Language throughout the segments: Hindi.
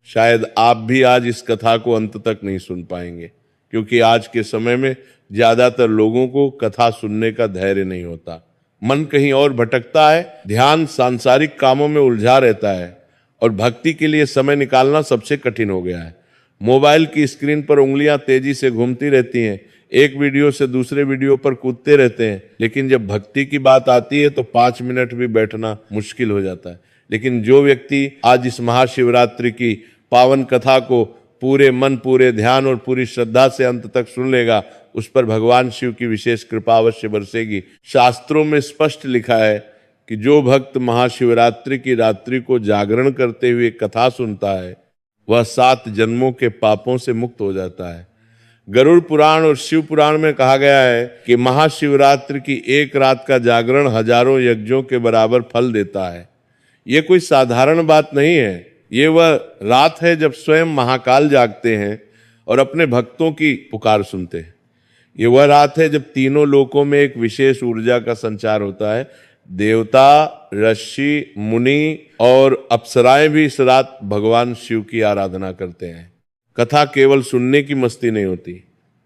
शायद आप भी आज इस कथा को अंत तक नहीं सुन पाएंगे, क्योंकि आज के समय में ज्यादातर लोगों को कथा सुनने का धैर्य नहीं होता। मन कहीं और भटकता है, ध्यान सांसारिक कामों में उलझा रहता है और भक्ति के लिए समय निकालना सबसे कठिन हो गया है। मोबाइल की स्क्रीन पर उंगलियां तेजी से घूमती रहती हैं, एक वीडियो से दूसरे वीडियो पर कूदते रहते हैं, लेकिन जब भक्ति की बात आती है तो 5 मिनट भी बैठना मुश्किल हो जाता है। लेकिन जो व्यक्ति आज इस महाशिवरात्रि की पावन कथा को पूरे मन, पूरे ध्यान और पूरी श्रद्धा से अंत तक सुन लेगा, उस पर भगवान शिव की विशेष कृपा अवश्य बरसेगी। शास्त्रों में स्पष्ट लिखा है कि जो भक्त महाशिवरात्रि की रात्रि को जागरण करते हुए कथा सुनता है, वह 7 जन्मों के पापों से मुक्त हो जाता है। गरुड़ पुराण और शिव पुराण में कहा गया है कि महाशिवरात्रि की एक रात का जागरण हजारों यज्ञों के बराबर फल देता है। ये कोई साधारण बात नहीं है, ये वह रात है जब स्वयं महाकाल जागते हैं और अपने भक्तों की पुकार सुनते हैं। ये वह रात है जब तीनों लोकों में एक विशेष ऊर्जा का संचार होता है। देवता, ऋषि, मुनि और अप्सराएं भी इस रात भगवान शिव की आराधना करते हैं। कथा केवल सुनने की मस्ती नहीं होती,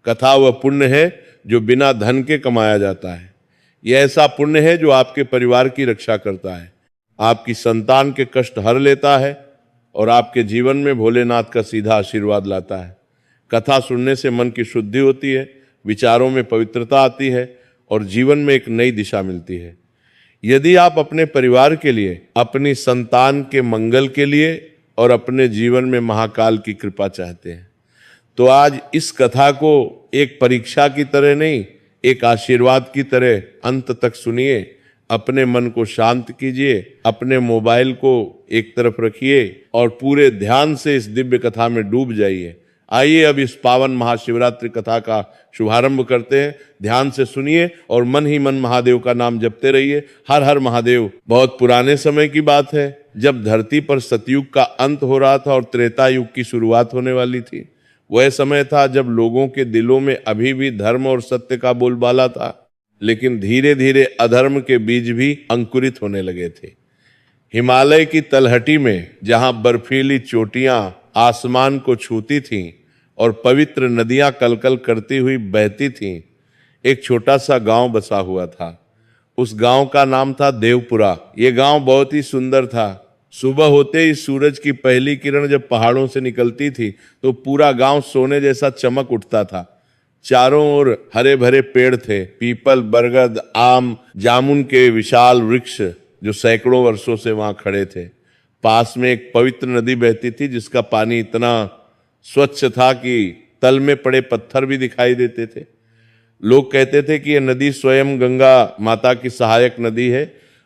कथा वह पुण्य है जो बिना धन के कमाया जाता है। यह ऐसा पुण्य है जो आपके परिवार की रक्षा करता है, आपकी संतान के कष्ट हर लेता है और आपके जीवन में भोलेनाथ का सीधा आशीर्वाद लाता है। कथा सुनने से मन की शुद्धि होती है, विचारों में पवित्रता आती है और जीवन में एक नई दिशा मिलती है। यदि आप अपने परिवार के लिए, अपनी संतान के मंगल के लिए और अपने जीवन में महाकाल की कृपा चाहते हैं, तो आज इस कथा को एक परीक्षा की तरह नहीं, एक आशीर्वाद की तरह अंत तक सुनिए। अपने मन को शांत कीजिए, अपने मोबाइल को एक तरफ रखिए और पूरे ध्यान से इस दिव्य कथा में डूब जाइए। आइए अब इस पावन महाशिवरात्रि कथा का शुभारंभ करते हैं। ध्यान से सुनिए और मन ही मन महादेव का नाम जपते रहिए। हर हर महादेव। बहुत पुराने समय की बात है, जब धरती पर सतयुग का अंत हो रहा था और त्रेता युग की शुरुआत होने वाली थी। वह समय था जब लोगों के दिलों में अभी भी धर्म और सत्य का बोलबाला था, लेकिन धीरे धीरे अधर्म के बीज भी अंकुरित होने लगे थे। हिमालय की तलहटी में जहां बर्फीली चोटियां आसमान को छूती थीं और पवित्र नदियां कलकल करती हुई बहती थीं, एक छोटा सा गांव बसा हुआ था। उस गांव का नाम था देवपुरा। ये गांव बहुत ही सुंदर था। सुबह होते ही सूरज की पहली किरण जब पहाड़ों से निकलती थी तो पूरा गांव सोने जैसा चमक उठता था। चारों ओर हरे भरे पेड़ थे, पीपल, बरगद, आम, जामुन के विशाल वृक्ष जो सैकड़ों वर्षों से वहां खड़े थे। पास में एक पवित्र नदी बहती थी जिसका पानी इतना स्वच्छ था कि तल में पड़े पत्थर भी दिखाई देते थे। लोग कहते थे कि यह नदी स्वयं गंगा माता की सहायक नदी है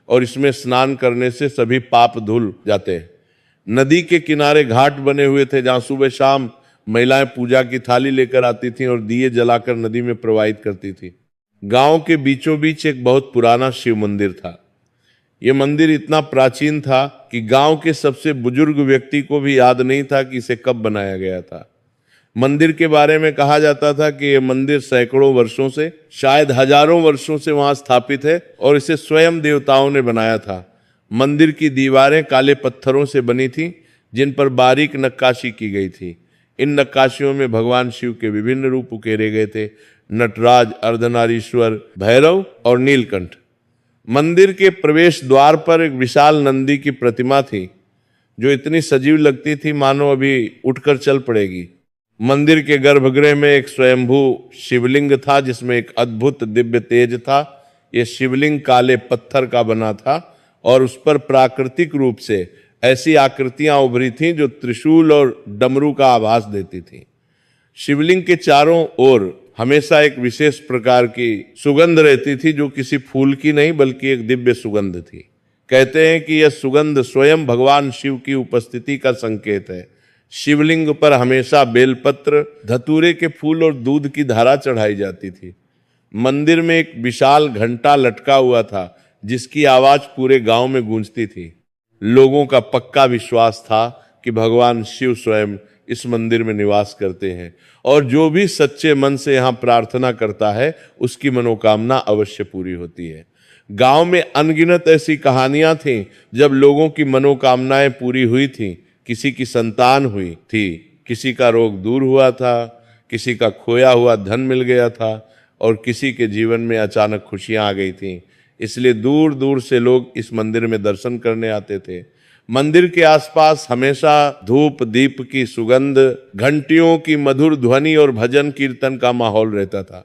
और इसमें स्नान करने से सभी पाप धुल जाते हैं। नदी के किनारे घाट बने हुए थे जहां सुबह शाम महिलाएं पूजा की थाली लेकर आती थीं और दिए जलाकर नदी में प्रवाहित करती थी। गांव के बीचों बीच एक बहुत पुराना शिव मंदिर था। यह मंदिर इतना प्राचीन था कि गांव के सबसे बुजुर्ग व्यक्ति को भी याद नहीं था कि इसे कब बनाया गया था। मंदिर के बारे में कहा जाता था कि यह मंदिर सैकड़ों वर्षों से, शायद हजारों वर्षों से वहां स्थापित है और इसे स्वयं देवताओं ने बनाया था। मंदिर की दीवारें काले पत्थरों से बनी थीं जिन पर बारीक नक्काशी की गई थी। इन नक्काशियों में भगवान शिव के विभिन्न रूप उकेरे गए थे, नटराज, अर्धनारीश्वर, भैरव और नीलकंठ। मंदिर के प्रवेश द्वार पर एक विशाल नंदी की प्रतिमा थी जो इतनी सजीव लगती थी मानो अभी उठकर चल पड़ेगी। मंदिर के गर्भगृह में एक स्वयंभू शिवलिंग था जिसमें एक अद्भुत दिव्य तेज था। यह शिवलिंग काले पत्थर का बना था और उस पर प्राकृतिक रूप से ऐसी आकृतियां उभरी थीं जो त्रिशूल और डमरू का आभास देती थीं। शिवलिंग के चारों ओर हमेशा एक विशेष प्रकार की सुगंध रहती थी जो किसी फूल की नहीं बल्कि एक दिव्य सुगंध थी। कहते हैं कि यह सुगंध स्वयं भगवान शिव की उपस्थिति का संकेत है। शिवलिंग पर हमेशा बेलपत्र, धतूरे के फूल और दूध की धारा चढ़ाई जाती थी। मंदिर में एक विशाल घंटा लटका हुआ था जिसकी आवाज पूरे गांव में गूंजती थी। लोगों का पक्का विश्वास था कि भगवान शिव स्वयं इस मंदिर में निवास करते हैं और जो भी सच्चे मन से यहाँ प्रार्थना करता है उसकी मनोकामना अवश्य पूरी होती है। गांव में अनगिनत ऐसी कहानियां थीं जब लोगों की मनोकामनाएं पूरी हुई थीं। किसी की संतान हुई थी, किसी का रोग दूर हुआ था, किसी का खोया हुआ धन मिल गया था और किसी के जीवन में अचानक खुशियां आ गई थीं। इसलिए दूर दूर से लोग इस मंदिर में दर्शन करने आते थे। मंदिर के आसपास हमेशा धूप दीप की सुगंध, घंटियों की मधुर ध्वनि और भजन कीर्तन का माहौल रहता था।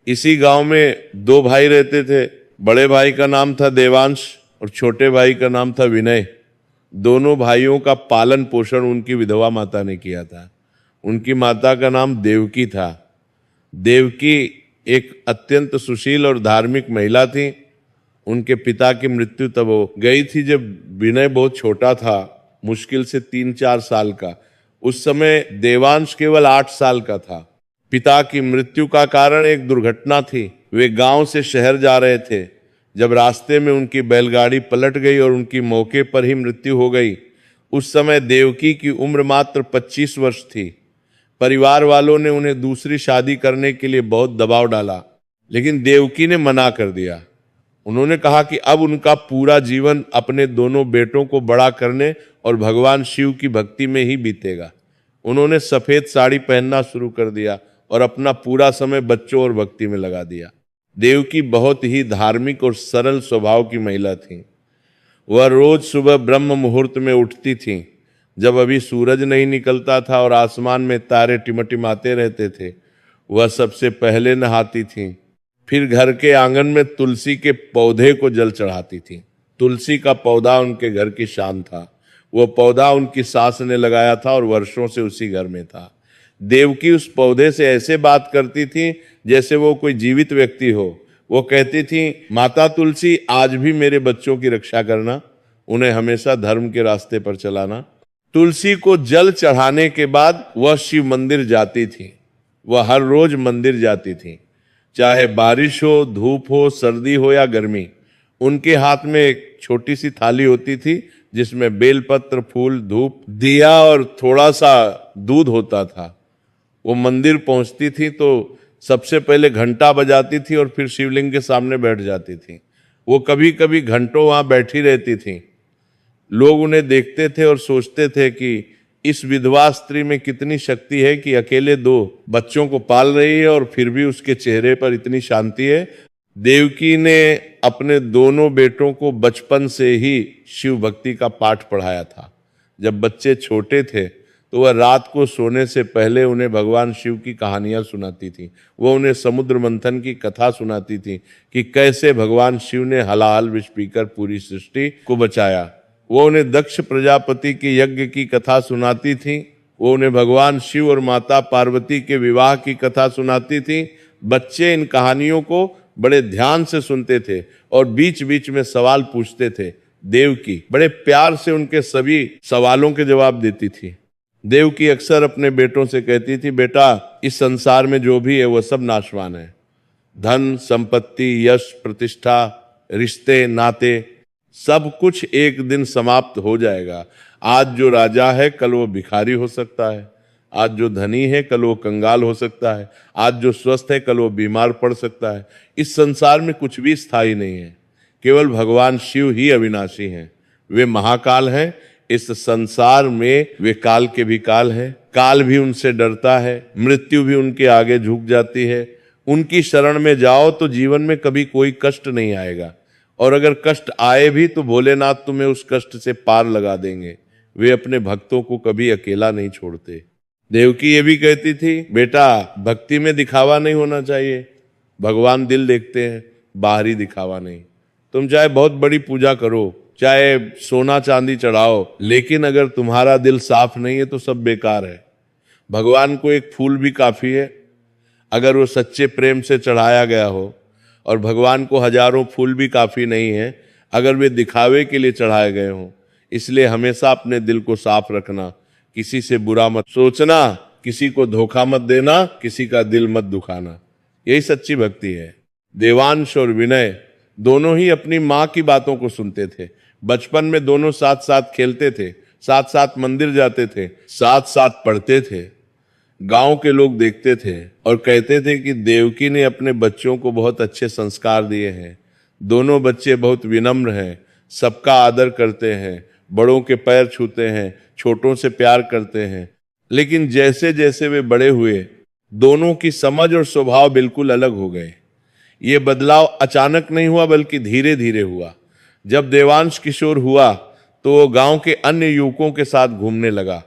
इसी गांव में दो भाई रहते थे। बड़े भाई का नाम था देवांश और छोटे भाई का नाम था विनय। दोनों भाइयों का पालन पोषण उनकी विधवा माता ने किया था। उनकी माता का नाम देवकी था। देवकी एक अत्यंत सुशील और धार्मिक महिला थी। उनके पिता की मृत्यु तब हो गई थी जब विनय बहुत छोटा था, मुश्किल से 3-4 साल का। उस समय देवांश केवल 8 साल का था। पिता की मृत्यु का कारण एक दुर्घटना थी। वे गांव से शहर जा रहे थे। जब रास्ते में उनकी बैलगाड़ी पलट गई और उनकी मौके पर ही मृत्यु हो गई। उस समय देवकी की उम्र मात्र 25 वर्ष थी। परिवार वालों ने उन्हें दूसरी शादी करने के लिए बहुत दबाव डाला, लेकिन देवकी ने मना कर दिया। उन्होंने कहा कि अब उनका पूरा जीवन अपने दोनों बेटों को बड़ा करने और भगवान शिव की भक्ति में ही बीतेगा। उन्होंने सफेद साड़ी पहनना शुरू कर दिया और अपना पूरा समय बच्चों और भक्ति में लगा दिया। देवकी बहुत ही धार्मिक और सरल स्वभाव की महिला थी। वह रोज सुबह ब्रह्म मुहूर्त में उठती थीं। जब अभी सूरज नहीं निकलता था और आसमान में तारे टिमटिमाते रहते थे, वह सबसे पहले नहाती थीं। फिर घर के आंगन में तुलसी के पौधे को जल चढ़ाती थीं। तुलसी का पौधा उनके घर की शान था। वह पौधा उनकी सास ने लगाया था और वर्षों से उसी घर में था। देवकी उस पौधे से ऐसे बात करती थी जैसे वो कोई जीवित व्यक्ति हो। वो कहती थी, माता तुलसी, आज भी मेरे बच्चों की रक्षा करना, उन्हें हमेशा धर्म के रास्ते पर चलाना। तुलसी को जल चढ़ाने के बाद वह शिव मंदिर जाती थी। वह हर रोज मंदिर जाती थी, चाहे बारिश हो, धूप हो, सर्दी हो या गर्मी। उनके हाथ में एक छोटी सी थाली होती थी जिसमें बेलपत्र, फूल, धूप, दिया और थोड़ा सा दूध होता था। वो मंदिर पहुंचती थी तो सबसे पहले घंटा बजाती थी और फिर शिवलिंग के सामने बैठ जाती थी। वो कभी कभी घंटों वहां बैठी रहती थी। लोग उन्हें देखते थे और सोचते थे कि इस विधवा स्त्री में कितनी शक्ति है कि अकेले 2 बच्चों को पाल रही है और फिर भी उसके चेहरे पर इतनी शांति है। देवकी ने अपने दोनों बेटों को बचपन से ही शिव भक्ति का पाठ पढ़ाया था। जब बच्चे छोटे थे तो वह रात को सोने से पहले उन्हें भगवान शिव की कहानियां सुनाती थी। वह उन्हें समुद्र मंथन की कथा सुनाती थी कि कैसे भगवान शिव ने हलाहल विष पीकर पूरी सृष्टि को बचाया। वो उन्हें दक्ष प्रजापति के यज्ञ की कथा सुनाती थी। वो उन्हें भगवान शिव और माता पार्वती के विवाह की कथा सुनाती थी। बच्चे इन कहानियों को बड़े ध्यान से सुनते थे और बीच बीच में सवाल पूछते थे। देवकी बड़े प्यार से उनके सभी सवालों के जवाब देती थी। देवकी अक्सर अपने बेटों से कहती थी, बेटा, इस संसार में जो भी है वह सब नाशवान है। धन, संपत्ति, यश, प्रतिष्ठा, रिश्ते, नाते, सब कुछ एक दिन समाप्त हो जाएगा। आज जो राजा है कल वो भिखारी हो सकता है। आज जो धनी है कल वो कंगाल हो सकता है। आज जो स्वस्थ है कल वो बीमार पड़ सकता है। इस संसार में कुछ भी स्थायी नहीं है। केवल भगवान शिव ही अविनाशी हैं। वे महाकाल हैं। इस संसार में वे काल के भी काल हैं। काल भी उनसे डरता है। मृत्यु भी उनके आगे झुक जाती है। उनकी शरण में जाओ तो जीवन में कभी कोई कष्ट नहीं आएगा, और अगर कष्ट आए भी तो भोलेनाथ तुम्हें उस कष्ट से पार लगा देंगे। वे अपने भक्तों को कभी अकेला नहीं छोड़ते। देवकी ये भी कहती थी, बेटा, भक्ति में दिखावा नहीं होना चाहिए। भगवान दिल देखते हैं, बाहरी दिखावा नहीं। तुम चाहे बहुत बड़ी पूजा करो, चाहे सोना चांदी चढ़ाओ, लेकिन अगर तुम्हारा दिल साफ नहीं है तो सब बेकार है। भगवान को एक फूल भी काफी है अगर वो सच्चे प्रेम से चढ़ाया गया हो, और भगवान को हजारों फूल भी काफी नहीं है अगर वे दिखावे के लिए चढ़ाए गए हों। इसलिए हमेशा अपने दिल को साफ रखना, किसी से बुरा मत सोचना, किसी को धोखा मत देना, किसी का दिल मत दुखाना। यही सच्ची भक्ति है। देवांश और विनय दोनों ही अपनी माँ की बातों को सुनते थे। बचपन में दोनों साथ साथ खेलते थे, साथ साथ मंदिर जाते थे, साथ साथ पढ़ते थे। गांव के लोग देखते थे और कहते थे कि देवकी ने अपने बच्चों को बहुत अच्छे संस्कार दिए हैं। दोनों बच्चे बहुत विनम्र हैं, सबका आदर करते हैं, बड़ों के पैर छूते हैं, छोटों से प्यार करते हैं। लेकिन जैसे जैसे वे बड़े हुए, दोनों की समझ और स्वभाव बिल्कुल अलग हो गए। ये बदलाव अचानक नहीं हुआ, बल्कि धीरे धीरे हुआ। जब देवांश किशोर हुआ तो वो गांव के अन्य युवकों के साथ घूमने लगा।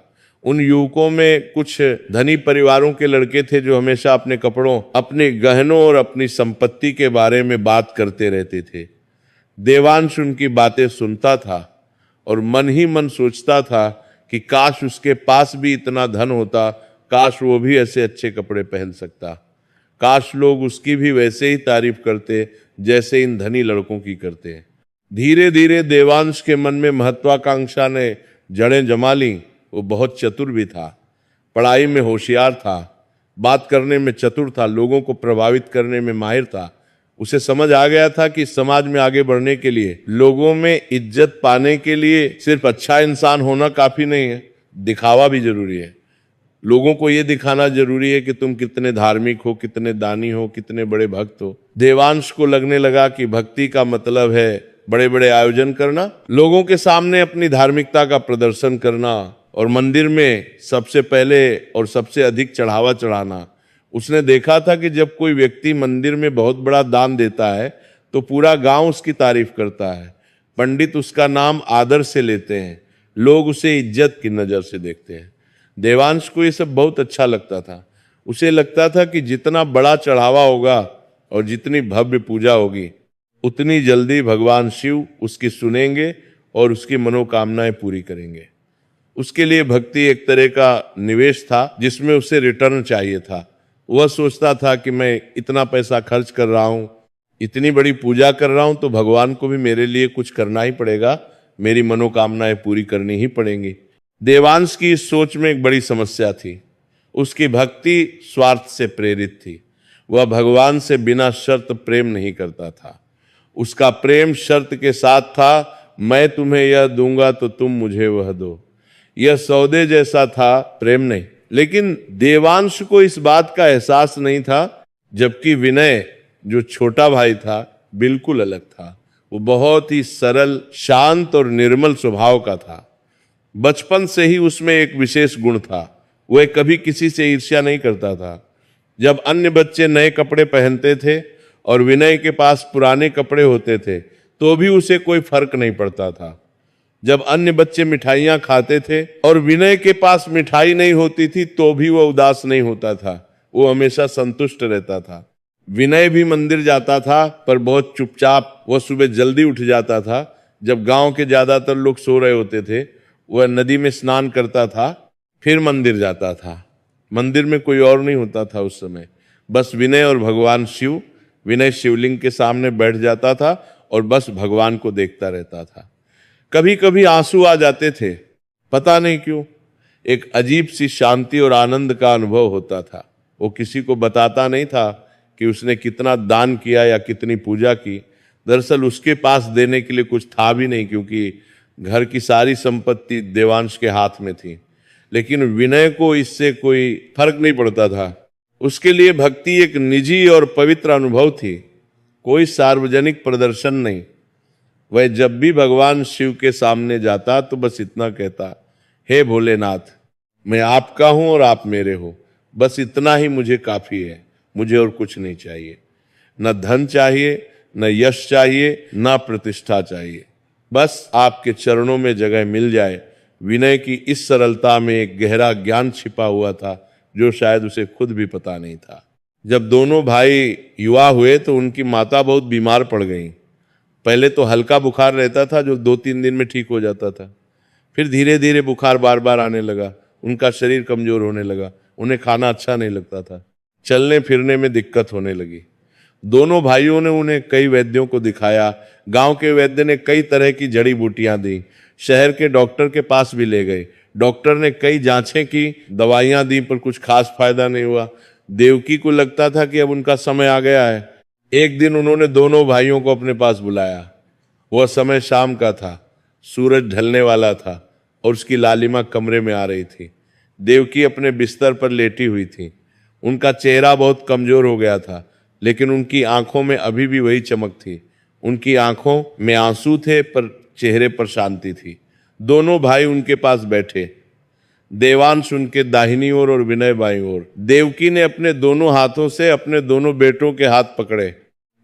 उन युवकों में कुछ धनी परिवारों के लड़के थे जो हमेशा अपने कपड़ों, अपने गहनों और अपनी संपत्ति के बारे में बात करते रहते थे। देवांश उनकी बातें सुनता था और मन ही मन सोचता था कि काश उसके पास भी इतना धन होता, काश वो भी ऐसे अच्छे कपड़े पहन सकता, काश लोग उसकी भी वैसे ही तारीफ करते जैसे इन धनी लड़कों की करते हैं। धीरे धीरे देवांश के मन में महत्वाकांक्षा ने जड़ें जमा ली। वो बहुत चतुर भी था, पढ़ाई में होशियार था, बात करने में चतुर था, लोगों को प्रभावित करने में माहिर था। उसे समझ आ गया था कि समाज में आगे बढ़ने के लिए, लोगों में इज्जत पाने के लिए सिर्फ अच्छा इंसान होना काफी नहीं है, दिखावा भी जरूरी है। लोगों को यह दिखाना जरूरी है कि तुम कितने धार्मिक हो, कितने दानी हो, कितने बड़े भक्त हो। देवांश को लगने लगा कि भक्ति का मतलब है बड़े बड़े आयोजन करना, लोगों के सामने अपनी धार्मिकता का प्रदर्शन करना और मंदिर में सबसे पहले और सबसे अधिक चढ़ावा चढ़ाना। उसने देखा था कि जब कोई व्यक्ति मंदिर में बहुत बड़ा दान देता है तो पूरा गांव उसकी तारीफ करता है, पंडित उसका नाम आदर से लेते हैं, लोग उसे इज्जत की नजर से देखते हैं। देवांश को ये सब बहुत अच्छा लगता था। उसे लगता था कि जितना बड़ा चढ़ावा होगा और जितनी भव्य पूजा होगी, उतनी जल्दी भगवान शिव उसकी सुनेंगे और उसकी मनोकामनाएं पूरी करेंगे। उसके लिए भक्ति एक तरह का निवेश था जिसमें उसे रिटर्न चाहिए था। वह सोचता था कि मैं इतना पैसा खर्च कर रहा हूं, इतनी बड़ी पूजा कर रहा हूं, तो भगवान को भी मेरे लिए कुछ करना ही पड़ेगा, मेरी मनोकामनाएं पूरी करनी ही पड़ेंगी। देवांश की इस सोच में एक बड़ी समस्या थी। उसकी भक्ति स्वार्थ से प्रेरित थी। वह भगवान से बिना शर्त प्रेम नहीं करता था। उसका प्रेम शर्त के साथ था, मैं तुम्हें यह दूंगा तो तुम मुझे वह दो। यह सौदे जैसा था, प्रेम नहीं। लेकिन देवांश को इस बात का एहसास नहीं था, जबकि विनय जो छोटा भाई था बिल्कुल अलग था। वो बहुत ही सरल, शांत और निर्मल स्वभाव का था। बचपन से ही उसमें एक विशेष गुण था, वह कभी किसी से ईर्ष्या नहीं करता था। जब अन्य बच्चे नए कपड़े पहनते थे और विनय के पास पुराने कपड़े होते थे तो भी उसे कोई फर्क नहीं पड़ता था। जब अन्य बच्चे मिठाइयां खाते थे और विनय के पास मिठाई नहीं होती थी तो भी वह उदास नहीं होता था, वो हमेशा संतुष्ट रहता था। विनय भी मंदिर जाता था, पर बहुत चुपचाप। वह सुबह जल्दी उठ जाता था। जब गांव के ज्यादातर लोग सो रहे होते थे, वह नदी में स्नान करता था, फिर मंदिर जाता था। मंदिर में कोई और नहीं होता था उस समय, बस विनय और भगवान शिव। विनय शिवलिंग के सामने बैठ जाता था और बस भगवान को देखता रहता था। कभी कभी आंसू आ जाते थे, पता नहीं क्यों। एक अजीब सी शांति और आनंद का अनुभव होता था। वो किसी को बताता नहीं था कि उसने कितना दान किया या कितनी पूजा की। दरअसल उसके पास देने के लिए कुछ था भी नहीं, क्योंकि घर की सारी संपत्ति देवांश के हाथ में थी। लेकिन विनय को इससे कोई फर्क नहीं पड़ता था। उसके लिए भक्ति एक निजी और पवित्र अनुभव थी, कोई सार्वजनिक प्रदर्शन नहीं। वह जब भी भगवान शिव के सामने जाता तो बस इतना कहता, हे भोलेनाथ, मैं आपका हूं और आप मेरे हो, बस इतना ही मुझे काफी है, मुझे और कुछ नहीं चाहिए। न धन चाहिए, न यश चाहिए, न प्रतिष्ठा चाहिए, बस आपके चरणों में जगह मिल जाए। विनय की इस सरलता में एक गहरा ज्ञान छिपा हुआ था जो शायद उसे खुद भी पता नहीं था। जब दोनों भाई युवा हुए तो उनकी माता बहुत बीमार पड़ गई। पहले तो हल्का बुखार रहता था जो 2-3 दिन में ठीक हो जाता था, फिर धीरे धीरे बुखार बार बार आने लगा। उनका शरीर कमजोर होने लगा, उन्हें खाना अच्छा नहीं लगता था, चलने फिरने में दिक्कत होने लगी। दोनों भाइयों ने उन्हें कई वैद्यों को दिखाया। गांव के वैद्य ने कई तरह की जड़ी बूटियां दी, शहर के डॉक्टर के पास भी ले गए। डॉक्टर ने कई जांचें की, दवाइयां दी, पर कुछ खास फायदा नहीं हुआ। देवकी को लगता था कि अब उनका समय आ गया है। एक दिन उन्होंने दोनों भाइयों को अपने पास बुलाया। वह समय शाम का था, सूरज ढलने वाला था और उसकी लालिमा कमरे में आ रही थी। देवकी अपने बिस्तर पर लेटी हुई थी। उनका चेहरा बहुत कमजोर हो गया था, लेकिन उनकी आंखों में अभी भी वही चमक थी। उनकी आंखों में आंसू थे, पर चेहरे पर शांति थी। दोनों भाई उनके पास बैठे, देवांश उनके दाहिनी ओर और विनय बाईं ओर। देवकी ने अपने दोनों हाथों से अपने दोनों बेटों के हाथ पकड़े।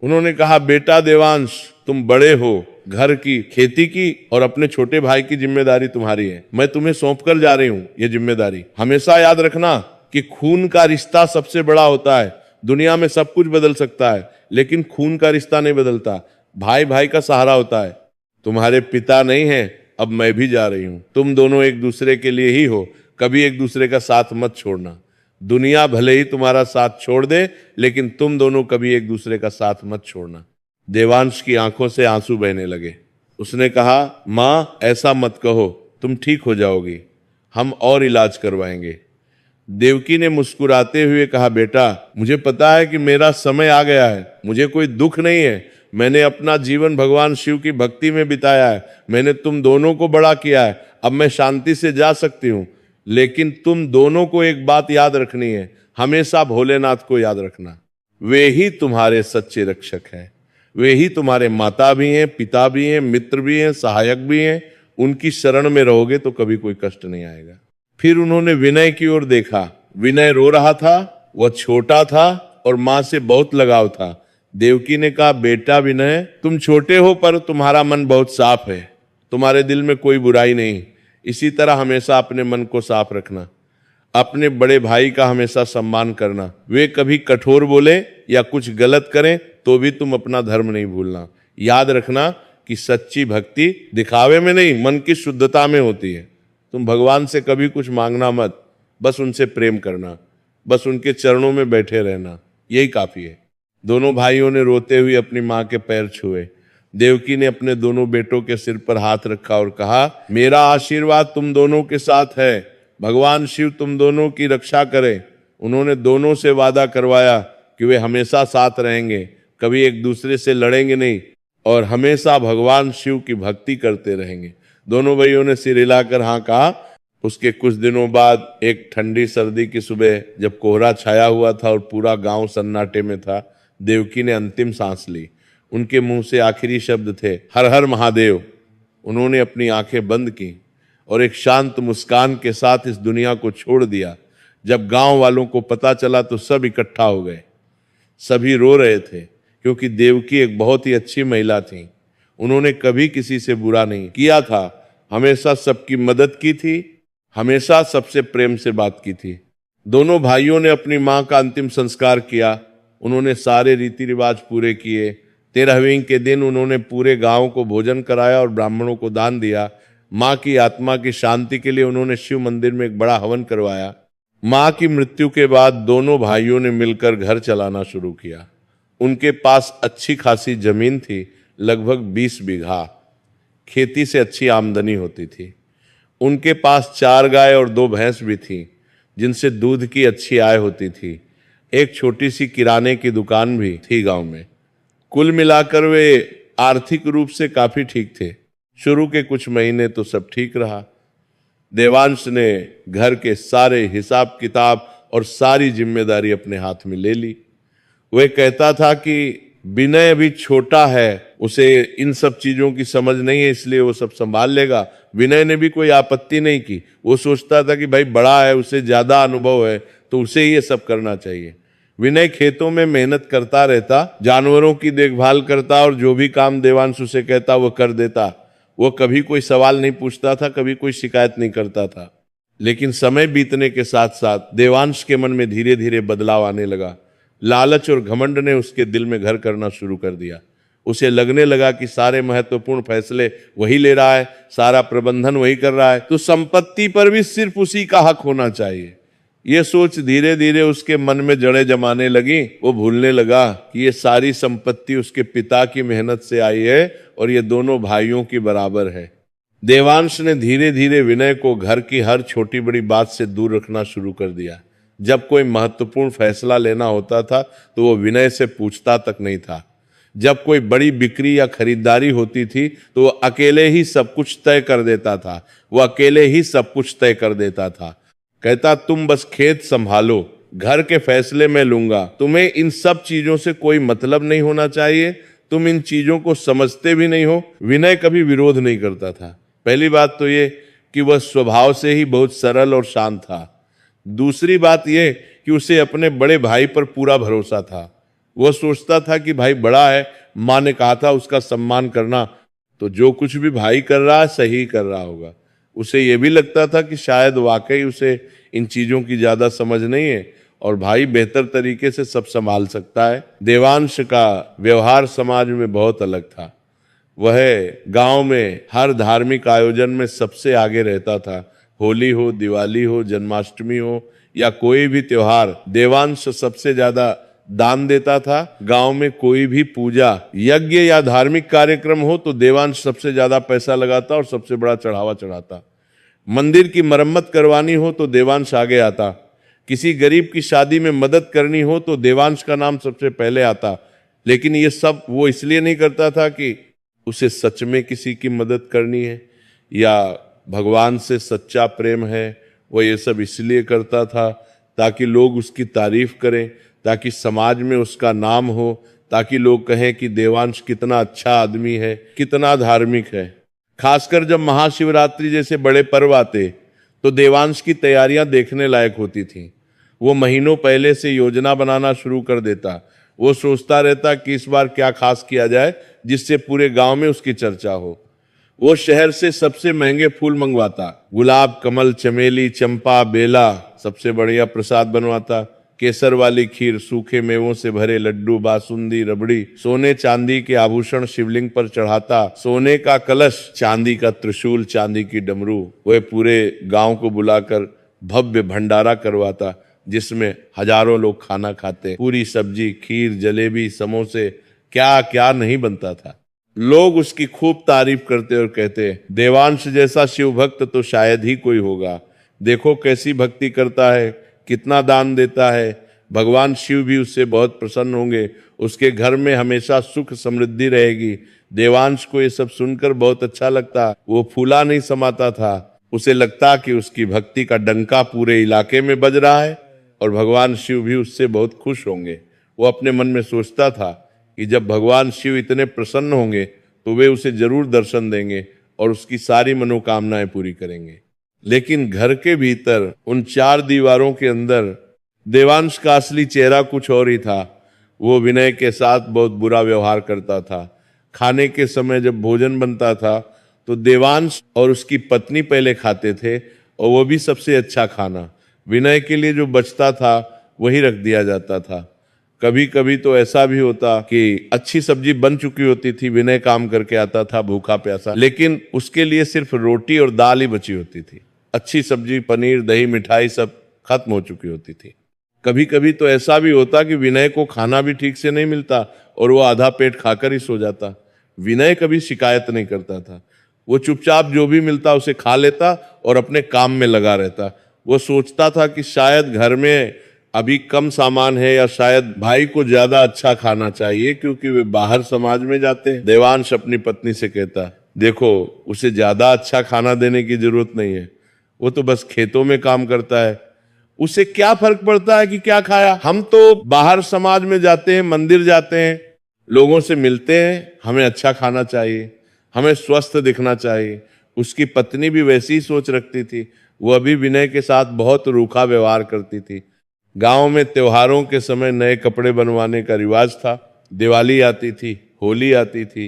उन्होंने कहा, बेटा देवांश, तुम बड़े हो, घर की, खेती की और अपने छोटे भाई की जिम्मेदारी तुम्हारी है। मैं तुम्हें सौंप कर जा रही हूं ये जिम्मेदारी। हमेशा याद रखना कि खून का रिश्ता सबसे बड़ा होता है। दुनिया में सब कुछ बदल सकता है, लेकिन खून का रिश्ता नहीं बदलता। भाई भाई का सहारा होता है। तुम्हारे पिता नहीं है, अब मैं भी जा रही हूं। तुम दोनों एक दूसरे के लिए ही हो, कभी एक दूसरे का साथ मत छोड़ना। दुनिया भले ही तुम्हारा साथ छोड़ दे, लेकिन तुम दोनों कभी एक दूसरे का साथ मत छोड़ना। देवांश की आंखों से आंसू बहने लगे। उसने कहा, मां, ऐसा मत कहो, तुम ठीक हो जाओगी, हम और इलाज करवाएंगे। देवकी ने मुस्कुराते हुए कहा, बेटा, मुझे पता है कि मेरा समय आ गया है, मुझे कोई दुख नहीं है। मैंने अपना जीवन भगवान शिव की भक्ति में बिताया है, मैंने तुम दोनों को बड़ा किया है, अब मैं शांति से जा सकती हूं। लेकिन तुम दोनों को एक बात याद रखनी है, हमेशा भोलेनाथ को याद रखना। वे ही तुम्हारे सच्चे रक्षक हैं, वे ही तुम्हारे माता भी हैं, पिता भी हैं, मित्र भी हैं, सहायक भी हैं। उनकी शरण में रहोगे तो कभी कोई कष्ट नहीं आएगा। फिर उन्होंने विनय की ओर देखा। विनय रो रहा था, वह छोटा था और मां से बहुत लगाव था। देवकी ने कहा, बेटा विनय, तुम छोटे हो पर तुम्हारा मन बहुत साफ है, तुम्हारे दिल में कोई बुराई नहीं। इसी तरह हमेशा अपने मन को साफ रखना, अपने बड़े भाई का हमेशा सम्मान करना। वे कभी कठोर बोले या कुछ गलत करें तो भी तुम अपना धर्म नहीं भूलना। याद रखना कि सच्ची भक्ति दिखावे में नहीं, मन की शुद्धता में होती है। तुम भगवान से कभी कुछ मांगना मत, बस उनसे प्रेम करना, बस उनके चरणों में बैठे रहना, यही काफी है। दोनों भाइयों ने रोते हुए अपनी मां के पैर छुए। देवकी ने अपने दोनों बेटों के सिर पर हाथ रखा और कहा, मेरा आशीर्वाद तुम दोनों के साथ है, भगवान शिव तुम दोनों की रक्षा करे। उन्होंने दोनों से वादा करवाया कि वे हमेशा साथ रहेंगे, कभी एक दूसरे से लड़ेंगे नहीं और हमेशा भगवान शिव की भक्ति करते रहेंगे। दोनों भाइयों ने सिर हिलाकर हाँ कहा। उसके कुछ दिनों बाद एक ठंडी सर्दी की सुबह, जब कोहरा छाया हुआ था और पूरा गांव सन्नाटे में था, देवकी ने अंतिम सांस ली। उनके मुंह से आखिरी शब्द थे, हर हर महादेव। उन्होंने अपनी आंखें बंद की और एक शांत मुस्कान के साथ इस दुनिया को छोड़ दिया। जब गांव वालों को पता चला तो सब इकट्ठा हो गए। सभी रो रहे थे, क्योंकि देवकी एक बहुत ही अच्छी महिला थी। उन्होंने कभी किसी से बुरा नहीं किया था, हमेशा सबकी मदद की थी, हमेशा सबसे प्रेम से बात की थी। दोनों भाइयों ने अपनी मां का अंतिम संस्कार किया। उन्होंने सारे रीति रिवाज पूरे किए। 13वीं के दिन उन्होंने पूरे गांव को भोजन कराया और ब्राह्मणों को दान दिया। मां की आत्मा की शांति के लिए उन्होंने शिव मंदिर में एक बड़ा हवन करवाया। मां की मृत्यु के बाद दोनों भाइयों ने मिलकर घर चलाना शुरू किया। उनके पास अच्छी खासी जमीन थी, लगभग 20 बीघा। खेती से अच्छी आमदनी होती थी। उनके पास 4 गाय और 2 भैंस भी थी, जिनसे दूध की अच्छी आय होती थी। एक छोटी सी किराने की दुकान भी थी गांव में। कुल मिलाकर वे आर्थिक रूप से काफी ठीक थे। शुरू के कुछ महीने तो सब ठीक रहा। देवांश ने घर के सारे हिसाब किताब और सारी जिम्मेदारी अपने हाथ में ले ली। वह कहता था कि विनय अभी छोटा है, उसे इन सब चीजों की समझ नहीं है, इसलिए वो सब संभाल लेगा। विनय ने भी कोई आपत्ति नहीं की। वो सोचता था कि भाई बड़ा है, उसे ज्यादा अनुभव है, तो उसे ये सब करना चाहिए। विनय खेतों में मेहनत करता रहता, जानवरों की देखभाल करता और जो भी काम देवांश उसे कहता वो कर देता। वो कभी कोई सवाल नहीं पूछता था, कभी कोई शिकायत नहीं करता था। लेकिन समय बीतने के साथ साथ देवांश के मन में धीरे धीरे बदलाव आने लगा। लालच और घमंड ने उसके दिल में घर करना शुरू कर दिया। उसे लगने लगा कि सारे महत्वपूर्ण फैसले वही ले रहा है, सारा प्रबंधन वही कर रहा है, तो संपत्ति पर भी सिर्फ उसी का हक होना चाहिए। ये सोच धीरे धीरे उसके मन में जड़ें जमाने लगी। वो भूलने लगा कि ये सारी संपत्ति उसके पिता की मेहनत से आई है और ये दोनों भाइयों की बराबर है। देवांश ने धीरे धीरे विनय को घर की हर छोटी बड़ी बात से दूर रखना शुरू कर दिया। जब कोई महत्वपूर्ण फैसला लेना होता था तो वो विनय से पूछता तक नहीं था। जब कोई बड़ी बिक्री या खरीदारी होती थी तो वो अकेले ही सब कुछ तय कर देता था। वो अकेले ही सब कुछ तय कर देता था। कहता, तुम बस खेत संभालो, घर के फैसले मैं लूंगा, तुम्हें इन सब चीजों से कोई मतलब नहीं होना चाहिए, तुम इन चीजों को समझते भी नहीं हो। विनय कभी विरोध नहीं करता था, पहली बात तो ये कि वह स्वभाव से ही बहुत सरल और शांत था। दूसरी बात यह कि उसे अपने बड़े भाई पर पूरा भरोसा था। वह सोचता था कि भाई बड़ा है, माँ ने कहा था उसका सम्मान करना, तो जो कुछ भी भाई कर रहा है सही कर रहा होगा। उसे यह भी लगता था कि शायद वाकई उसे इन चीजों की ज्यादा समझ नहीं है और भाई बेहतर तरीके से सब संभाल सकता है। देवांश का व्यवहार समाज में बहुत अलग था। वह गांव में हर धार्मिक आयोजन में सबसे आगे रहता था। होली हो, दिवाली हो, जन्माष्टमी हो या कोई भी त्योहार, देवांश सबसे ज्यादा दान देता था। गांव में कोई भी पूजा, यज्ञ या धार्मिक कार्यक्रम हो तो देवांश सबसे ज्यादा पैसा लगाता और सबसे बड़ा चढ़ावा चढ़ाता। मंदिर की मरम्मत करवानी हो तो देवांश आगे आता। किसी गरीब की शादी में मदद करनी हो तो देवांश का नाम सबसे पहले आता। लेकिन ये सब वो इसलिए नहीं करता था कि उसे सच में किसी की मदद करनी है या भगवान से सच्चा प्रेम है। वो ये सब इसलिए करता था ताकि लोग उसकी तारीफ करें, ताकि समाज में उसका नाम हो, ताकि लोग कहें कि देवांश कितना अच्छा आदमी है, कितना धार्मिक है। खासकर जब महाशिवरात्रि जैसे बड़े पर्व आते तो देवांश की तैयारियां देखने लायक होती थीं। वो महीनों पहले से योजना बनाना शुरू कर देता। वो सोचता रहता कि इस बार क्या खास किया जाए जिससे पूरे गांव में उसकी चर्चा हो। वो शहर से सबसे महंगे फूल मंगवाता, गुलाब, कमल, चमेली, चंपा, बेला, सबसे बढ़िया प्रसाद बनवाता। केसर वाली खीर, सूखे मेवों से भरे लड्डू, बासुंदी, रबड़ी, सोने चांदी के आभूषण शिवलिंग पर चढ़ाता। सोने का कलश, चांदी का त्रिशूल, चांदी की डमरू। वह पूरे गांव को बुलाकर भव्य भंडारा करवाता जिसमें हजारों लोग खाना खाते। पूरी सब्जी, खीर, जलेबी, समोसे, क्या क्या नहीं बनता था। लोग उसकी खूब तारीफ करते और कहते, देवांश जैसा शिव भक्त तो शायद ही कोई होगा। देखो कैसी भक्ति करता है, कितना दान देता है। भगवान शिव भी उससे बहुत प्रसन्न होंगे। उसके घर में हमेशा सुख समृद्धि रहेगी। देवांश को ये सब सुनकर बहुत अच्छा लगता। वो फूला नहीं समाता था। उसे लगता कि उसकी भक्ति का डंका पूरे इलाके में बज रहा है और भगवान शिव भी उससे बहुत खुश होंगे। वो अपने मन में सोचता था कि जब भगवान शिव इतने प्रसन्न होंगे तो वे उसे जरूर दर्शन देंगे और उसकी सारी मनोकामनाएं पूरी करेंगे। लेकिन घर के भीतर उन चार दीवारों के अंदर देवांश का असली चेहरा कुछ और ही था। वो विनय के साथ बहुत बुरा व्यवहार करता था। खाने के समय जब भोजन बनता था तो देवांश और उसकी पत्नी पहले खाते थे और वो भी सबसे अच्छा खाना। विनय के लिए जो बचता था वही रख दिया जाता था। कभी कभी तो ऐसा भी होता कि अच्छी सब्जी बन चुकी होती थी, विनय काम करके आता था भूखा प्यासा, लेकिन उसके लिए सिर्फ रोटी और दाल ही बची होती थी। अच्छी सब्जी, पनीर, दही, मिठाई सब खत्म हो चुकी होती थी। कभी कभी तो ऐसा भी होता कि विनय को खाना भी ठीक से नहीं मिलता और वो आधा पेट खाकर ही सो जाता। विनय कभी शिकायत नहीं करता था। वो चुपचाप जो भी मिलता उसे खा लेता और अपने काम में लगा रहता। वो सोचता था कि शायद घर में अभी कम सामान है या शायद भाई को ज्यादा अच्छा खाना चाहिए क्योंकि वे बाहर समाज में जाते हैं। देवांश अपनी पत्नी से कहता, देखो उसे ज्यादा अच्छा खाना देने की जरूरत नहीं है, वो तो बस खेतों में काम करता है, उसे क्या फर्क पड़ता है कि क्या खाया। हम तो बाहर समाज में जाते हैं, मंदिर जाते हैं, लोगों से मिलते हैं, हमें अच्छा खाना चाहिए, हमें स्वस्थ दिखना चाहिए। उसकी पत्नी भी वैसी ही सोच रखती थी। वह भी विनय के साथ बहुत रूखा व्यवहार करती थी। गांव में त्योहारों के समय नए कपड़े बनवाने का रिवाज था। दिवाली आती थी, होली आती थी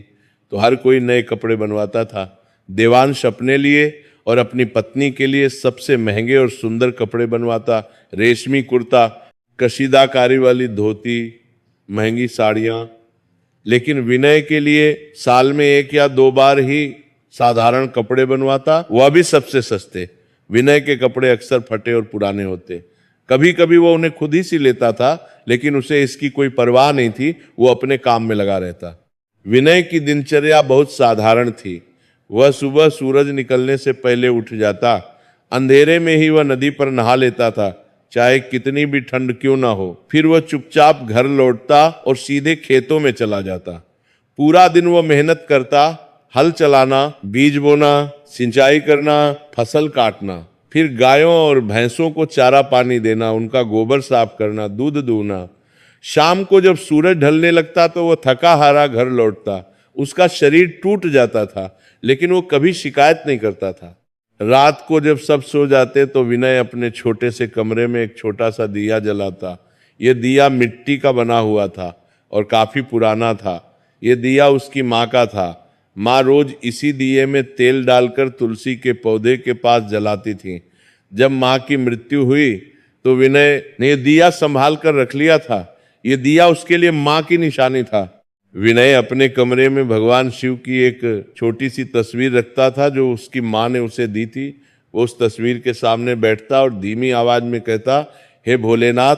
तो हर कोई नए कपड़े बनवाता था। देवांश अपने लिए और अपनी पत्नी के लिए सबसे महंगे और सुंदर कपड़े बनवाता। रेशमी कुर्ता, कशीदाकारी वाली धोती, महंगी साड़ियां। लेकिन विनय के लिए साल में 1 या 2 बार ही साधारण कपड़े बनवाता, वह भी सबसे सस्ते। विनय के कपड़े अक्सर फटे और पुराने होते। कभी कभी वो उन्हें खुद ही सी लेता था, लेकिन उसे इसकी कोई परवाह नहीं थी। वो अपने काम में लगा रहता। विनय की दिनचर्या बहुत साधारण थी। वह सुबह सूरज निकलने से पहले उठ जाता। अंधेरे में ही वह नदी पर नहा लेता था, चाहे कितनी भी ठंड क्यों ना हो। फिर वह चुपचाप घर लौटता और सीधे खेतों में चला जाता। पूरा दिन वह मेहनत करता, हल चलाना, बीज बोना, सिंचाई करना, फसल काटना, फिर गायों और भैंसों को चारा पानी देना, उनका गोबर साफ करना, दूध दूहना। शाम को जब सूरज ढलने लगता तो वह थका हारा घर लौटता। उसका शरीर टूट जाता था, लेकिन वो कभी शिकायत नहीं करता था। रात को जब सब सो जाते तो विनय अपने छोटे से कमरे में एक छोटा सा दिया जलाता। ये दिया मिट्टी का बना हुआ था और काफी पुराना था। ये दिया उसकी माँ का था। माँ रोज इसी दिए में तेल डालकर तुलसी के पौधे के पास जलाती थी। जब माँ की मृत्यु हुई तो विनय ने दिया संभाल कर रख लिया था। ये दिया उसके लिए माँ की निशानी था। विनय अपने कमरे में भगवान शिव की एक छोटी सी तस्वीर रखता था जो उसकी माँ ने उसे दी थी। वो उस तस्वीर के सामने बैठता और धीमी आवाज में कहता, हे भोलेनाथ,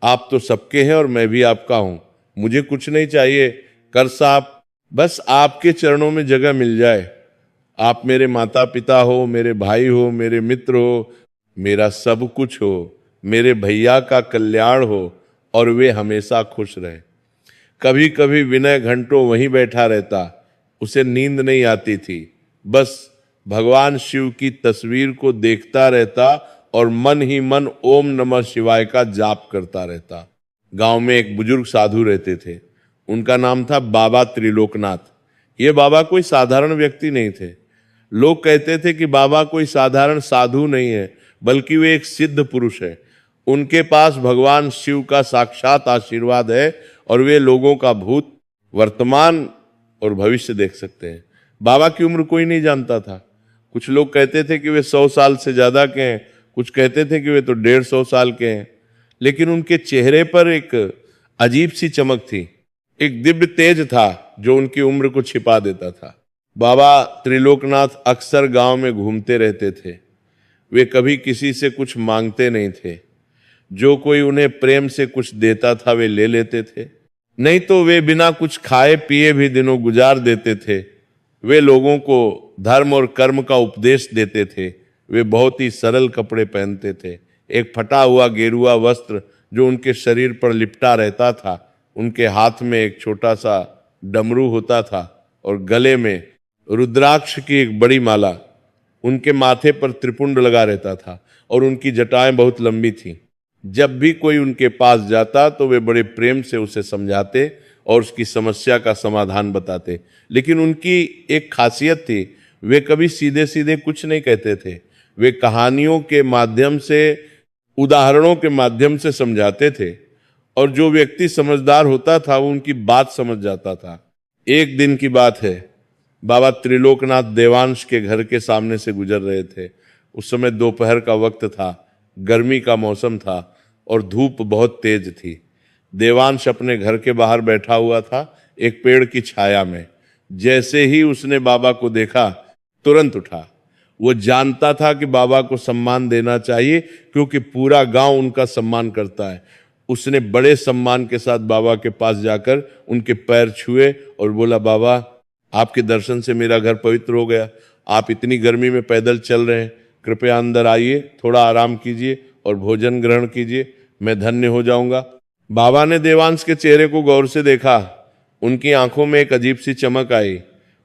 आप तो सबके हैं और मैं भी आपका हूं। मुझे कुछ नहीं चाहिए कर साहब, बस आपके चरणों में जगह मिल जाए। आप मेरे माता पिता हो, मेरे भाई हो, मेरे मित्र हो, मेरा सब कुछ हो, मेरे भैया का कल्याण हो और वे हमेशा खुश रहे। कभी कभी विनय घंटों वहीं बैठा रहता। उसे नींद नहीं आती थी, बस भगवान शिव की तस्वीर को देखता रहता और मन ही मन ओम नमः शिवाय का जाप करता रहता। गांव में एक बुजुर्ग साधु रहते थे। उनका नाम था बाबा त्रिलोकनाथ। ये बाबा कोई साधारण व्यक्ति नहीं थे। लोग कहते थे कि बाबा कोई साधारण साधु नहीं है, बल्कि वे एक सिद्ध पुरुष है। उनके पास भगवान शिव का साक्षात आशीर्वाद है और वे लोगों का भूत, वर्तमान और भविष्य देख सकते हैं। बाबा की उम्र कोई नहीं जानता था। कुछ लोग कहते थे कि वे 100 साल से ज्यादा के हैं, कुछ कहते थे कि वे तो 150 साल के हैं, लेकिन उनके चेहरे पर एक अजीब सी चमक थी, एक दिव्य तेज था जो उनकी उम्र को छिपा देता था। बाबा त्रिलोकनाथ अक्सर गांव में घूमते रहते थे। वे कभी किसी से कुछ मांगते नहीं थे। जो कोई उन्हें प्रेम से कुछ देता था वे ले लेते थे, नहीं तो वे बिना कुछ खाए पिए भी दिनों गुजार देते थे। वे लोगों को धर्म और कर्म का उपदेश देते थे। वे बहुत ही सरल कपड़े पहनते थे। एक फटा हुआ गेरुआ वस्त्र जो उनके शरीर पर लिपटा रहता था। उनके हाथ में एक छोटा सा डमरू होता था और गले में रुद्राक्ष की एक बड़ी माला। उनके माथे पर त्रिपुंड लगा रहता था और उनकी जटाएं बहुत लंबी थीं। जब भी कोई उनके पास जाता तो वे बड़े प्रेम से उसे समझाते और उसकी समस्या का समाधान बताते। लेकिन उनकी एक खासियत थी, वे कभी सीधे सीधे कुछ नहीं कहते थे। वे कहानियों के माध्यम से, उदाहरणों के माध्यम से समझाते थे और जो व्यक्ति समझदार होता था वो उनकी बात समझ जाता था। एक दिन की बात है, बाबा त्रिलोकनाथ देवांश के घर के सामने से गुजर रहे थे। उस समय दोपहर का वक्त था, गर्मी का मौसम था और धूप बहुत तेज थी। देवांश अपने घर के बाहर बैठा हुआ था एक पेड़ की छाया में। जैसे ही उसने बाबा को देखा तुरंत उठा। वो जानता था कि बाबा को सम्मान देना चाहिए क्योंकि पूरा गांव उनका सम्मान करता है। उसने बड़े सम्मान के साथ बाबा के पास जाकर उनके पैर छुए और बोला, बाबा आपके दर्शन से मेरा घर पवित्र हो गया। आप इतनी गर्मी में पैदल चल रहे हैं, कृपया अंदर आइए, थोड़ा आराम कीजिए और भोजन ग्रहण कीजिए, मैं धन्य हो जाऊंगा। बाबा ने देवांश के चेहरे को गौर से देखा। उनकी आंखों में एक अजीब सी चमक आई।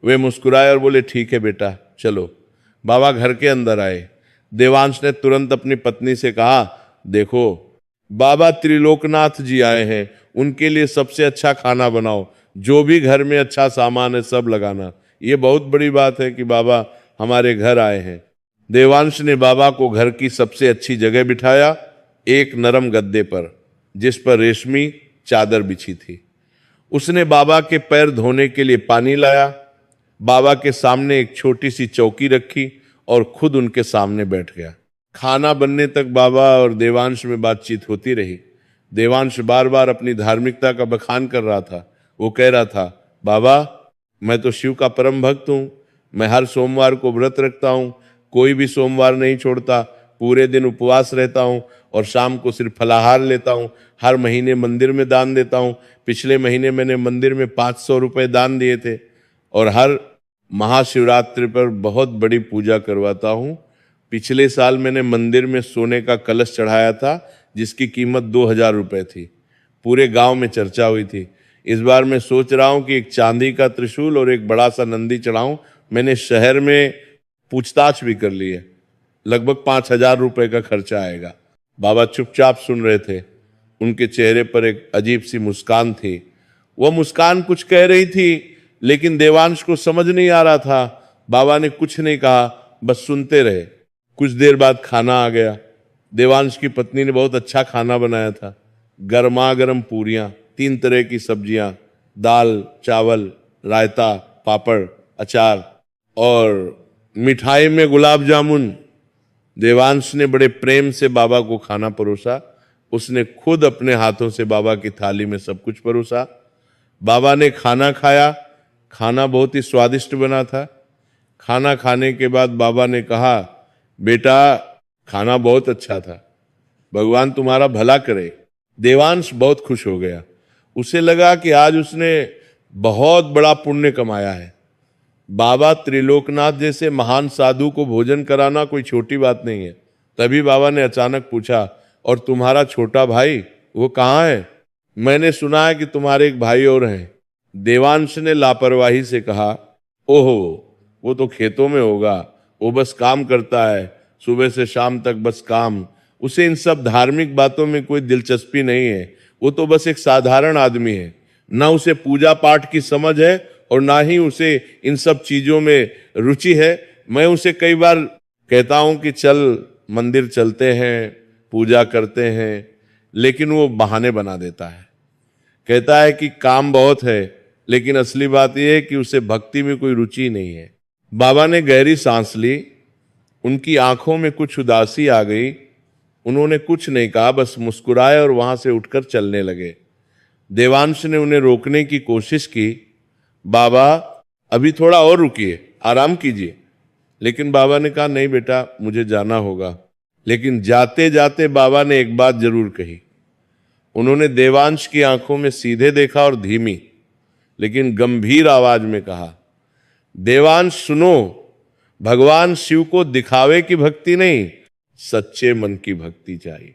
वे मुस्कुराए और बोले, ठीक है बेटा, चलो। बाबा घर के अंदर आए। देवांश ने तुरंत अपनी पत्नी से कहा, देखो बाबा त्रिलोकनाथ जी आए हैं, उनके लिए सबसे अच्छा खाना बनाओ, जो भी घर में अच्छा सामान है सब लगाना। ये बहुत बड़ी बात है कि बाबा हमारे घर आए हैं। देवांश ने बाबा को घर की सबसे अच्छी जगह बिठाया, एक नरम गद्दे पर जिस पर रेशमी चादर बिछी थी। उसने बाबा के पैर धोने के लिए पानी लाया। बाबा के सामने एक छोटी सी चौकी रखी और खुद उनके सामने बैठ गया। खाना बनने तक बाबा और देवांश में बातचीत होती रही। देवांश बार बार अपनी धार्मिकता का बखान कर रहा था। वो कह रहा था, बाबा मैं तो शिव का परम भक्त हूँ, मैं हर सोमवार को व्रत रखता हूँ, कोई भी सोमवार नहीं छोड़ता, पूरे दिन उपवास रहता हूँ और शाम को सिर्फ फलाहार लेता हूँ। हर महीने मंदिर में दान देता हूँ। पिछले महीने मैंने मंदिर में 500 रुपये दान दिए थे और हर महाशिवरात्रि पर बहुत बड़ी पूजा करवाता हूँ। पिछले साल मैंने मंदिर में सोने का कलश चढ़ाया था जिसकी कीमत 2000 रुपये थी। पूरे गांव में चर्चा हुई थी। इस बार मैं सोच रहा हूं कि एक चांदी का त्रिशूल और एक बड़ा सा नंदी चढ़ाऊं। मैंने शहर में पूछताछ भी कर ली है, लगभग 5000 रुपये का खर्चा आएगा। बाबा चुपचाप सुन रहे थे। उनके चेहरे पर एक अजीब सी मुस्कान थी। वह मुस्कान कुछ कह रही थी, लेकिन देवांश को समझ नहीं आ रहा था। बाबा ने कुछ नहीं कहा, बस सुनते रहे। कुछ देर बाद खाना आ गया। देवांश की पत्नी ने बहुत अच्छा खाना बनाया था। गर्मा गर्म पूरियां, 3 तरह की सब्जियां, दाल, चावल, रायता, पापड़, अचार और मिठाई में गुलाब जामुन। देवांश ने बड़े प्रेम से बाबा को खाना परोसा। उसने खुद अपने हाथों से बाबा की थाली में सब कुछ परोसा। बाबा ने खाना खाया। खाना बहुत ही स्वादिष्ट बना था। खाना खाने के बाद बाबा ने कहा, बेटा खाना बहुत अच्छा था, भगवान तुम्हारा भला करे। देवांश बहुत खुश हो गया। उसे लगा कि आज उसने बहुत बड़ा पुण्य कमाया है। बाबा त्रिलोकनाथ जैसे महान साधु को भोजन कराना कोई छोटी बात नहीं है। तभी बाबा ने अचानक पूछा, और तुम्हारा छोटा भाई वो कहाँ है? मैंने सुना है कि तुम्हारे एक भाई और हैं। देवांश ने लापरवाही से कहा, ओहो, वो तो खेतों में होगा, वो बस काम करता है, सुबह से शाम तक बस काम। उसे इन सब धार्मिक बातों में कोई दिलचस्पी नहीं है। वो तो बस एक साधारण आदमी है। ना उसे पूजा पाठ की समझ है और ना ही उसे इन सब चीजों में रुचि है। मैं उसे कई बार कहता हूं कि चल मंदिर चलते हैं, पूजा करते हैं, लेकिन वो बहाने बना देता है। कहता है कि काम बहुत है, लेकिन असली बात यह है कि उसे भक्ति में कोई रुचि नहीं है। बाबा ने गहरी सांस ली। उनकी आंखों में कुछ उदासी आ गई। उन्होंने कुछ नहीं कहा, बस मुस्कुराए और वहां से उठकर चलने लगे। देवांश ने उन्हें रोकने की कोशिश की, बाबा अभी थोड़ा और रुकिए, आराम कीजिए। लेकिन बाबा ने कहा, नहीं बेटा, मुझे जाना होगा। लेकिन जाते जाते बाबा ने एक बात जरूर कही। उन्होंने देवांश की आंखों में सीधे देखा और धीमी लेकिन गंभीर आवाज में कहा, देवांश सुनो, भगवान शिव को दिखावे की भक्ति नहीं, सच्चे मन की भक्ति चाहिए।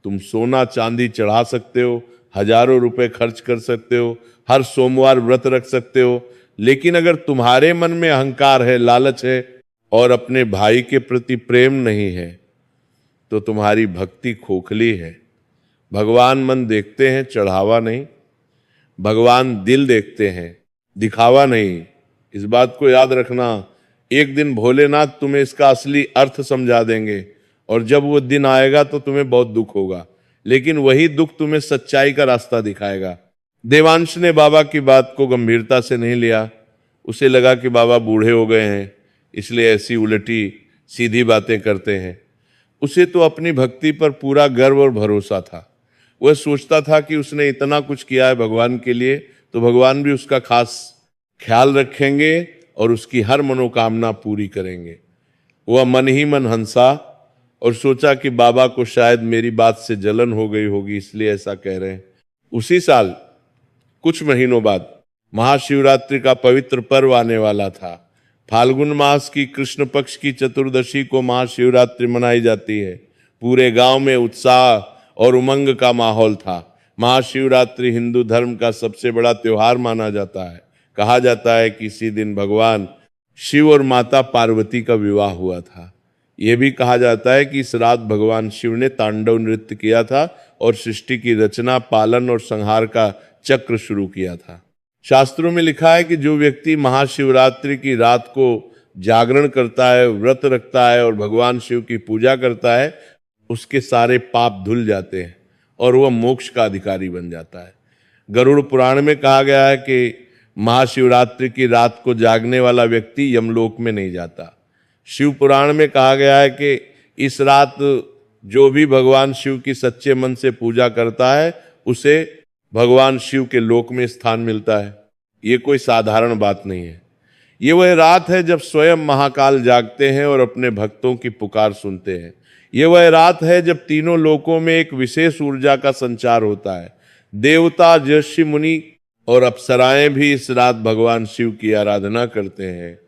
तुम सोना चांदी चढ़ा सकते हो, हजारों रुपए खर्च कर सकते हो, हर सोमवार व्रत रख सकते हो, लेकिन अगर तुम्हारे मन में अहंकार है, लालच है और अपने भाई के प्रति प्रेम नहीं है, तो तुम्हारी भक्ति खोखली है। भगवान मन देखते हैं, चढ़ावा नहीं। भगवान दिल देखते हैं, दिखावा नहीं। इस बात को याद रखना। एक दिन भोलेनाथ तुम्हें इसका असली अर्थ समझा देंगे, और जब वो दिन आएगा तो तुम्हें बहुत दुख होगा, लेकिन वही दुख तुम्हें सच्चाई का रास्ता दिखाएगा। देवांश ने बाबा की बात को गंभीरता से नहीं लिया। उसे लगा कि बाबा बूढ़े हो गए हैं, इसलिए ऐसी उलटी सीधी बातें करते हैं। उसे तो अपनी भक्ति पर पूरा गर्व और भरोसा था। वह सोचता था कि उसने इतना कुछ किया है भगवान के लिए, तो भगवान भी उसका खास ख्याल रखेंगे और उसकी हर मनोकामना पूरी करेंगे। वह मन ही मन हंसा और सोचा कि बाबा को शायद मेरी बात से जलन हो गई होगी, इसलिए ऐसा कह रहे हैं। उसी साल कुछ महीनों बाद महाशिवरात्रि का पवित्र पर्व आने वाला था। फाल्गुन मास की कृष्ण पक्ष की चतुर्दशी को महाशिवरात्रि मनाई जाती है। पूरे गांव में उत्साह और उमंग का माहौल था। महाशिवरात्रि हिंदू धर्म का सबसे बड़ा त्योहार माना जाता है। कहा जाता है कि इसी दिन भगवान शिव और माता पार्वती का विवाह हुआ था। यह भी कहा जाता है कि इस रात भगवान शिव ने तांडव नृत्य किया था और सृष्टि की रचना, पालन और संहार का चक्र शुरू किया था। शास्त्रों में लिखा है कि जो व्यक्ति महाशिवरात्रि की रात को जागरण करता है, व्रत रखता है और भगवान शिव की पूजा करता है, उसके सारे पाप धुल जाते हैं और वह मोक्ष का अधिकारी बन जाता है। गरुड़ पुराण में कहा गया है कि महाशिवरात्रि की रात को जागने वाला व्यक्ति यमलोक में नहीं जाता। शिव पुराण में कहा गया है कि इस रात जो भी भगवान शिव की सच्चे मन से पूजा करता है, उसे भगवान शिव के लोक में स्थान मिलता है। ये कोई साधारण बात नहीं है। ये वह रात है जब स्वयं महाकाल जागते हैं और अपने भक्तों की पुकार सुनते हैं। ये वह रात है जब तीनों लोकों में एक विशेष ऊर्जा का संचार होता है। देवता, ऋषि, मुनि और अप्सराएं भी इस रात भगवान शिव की आराधना करते हैं।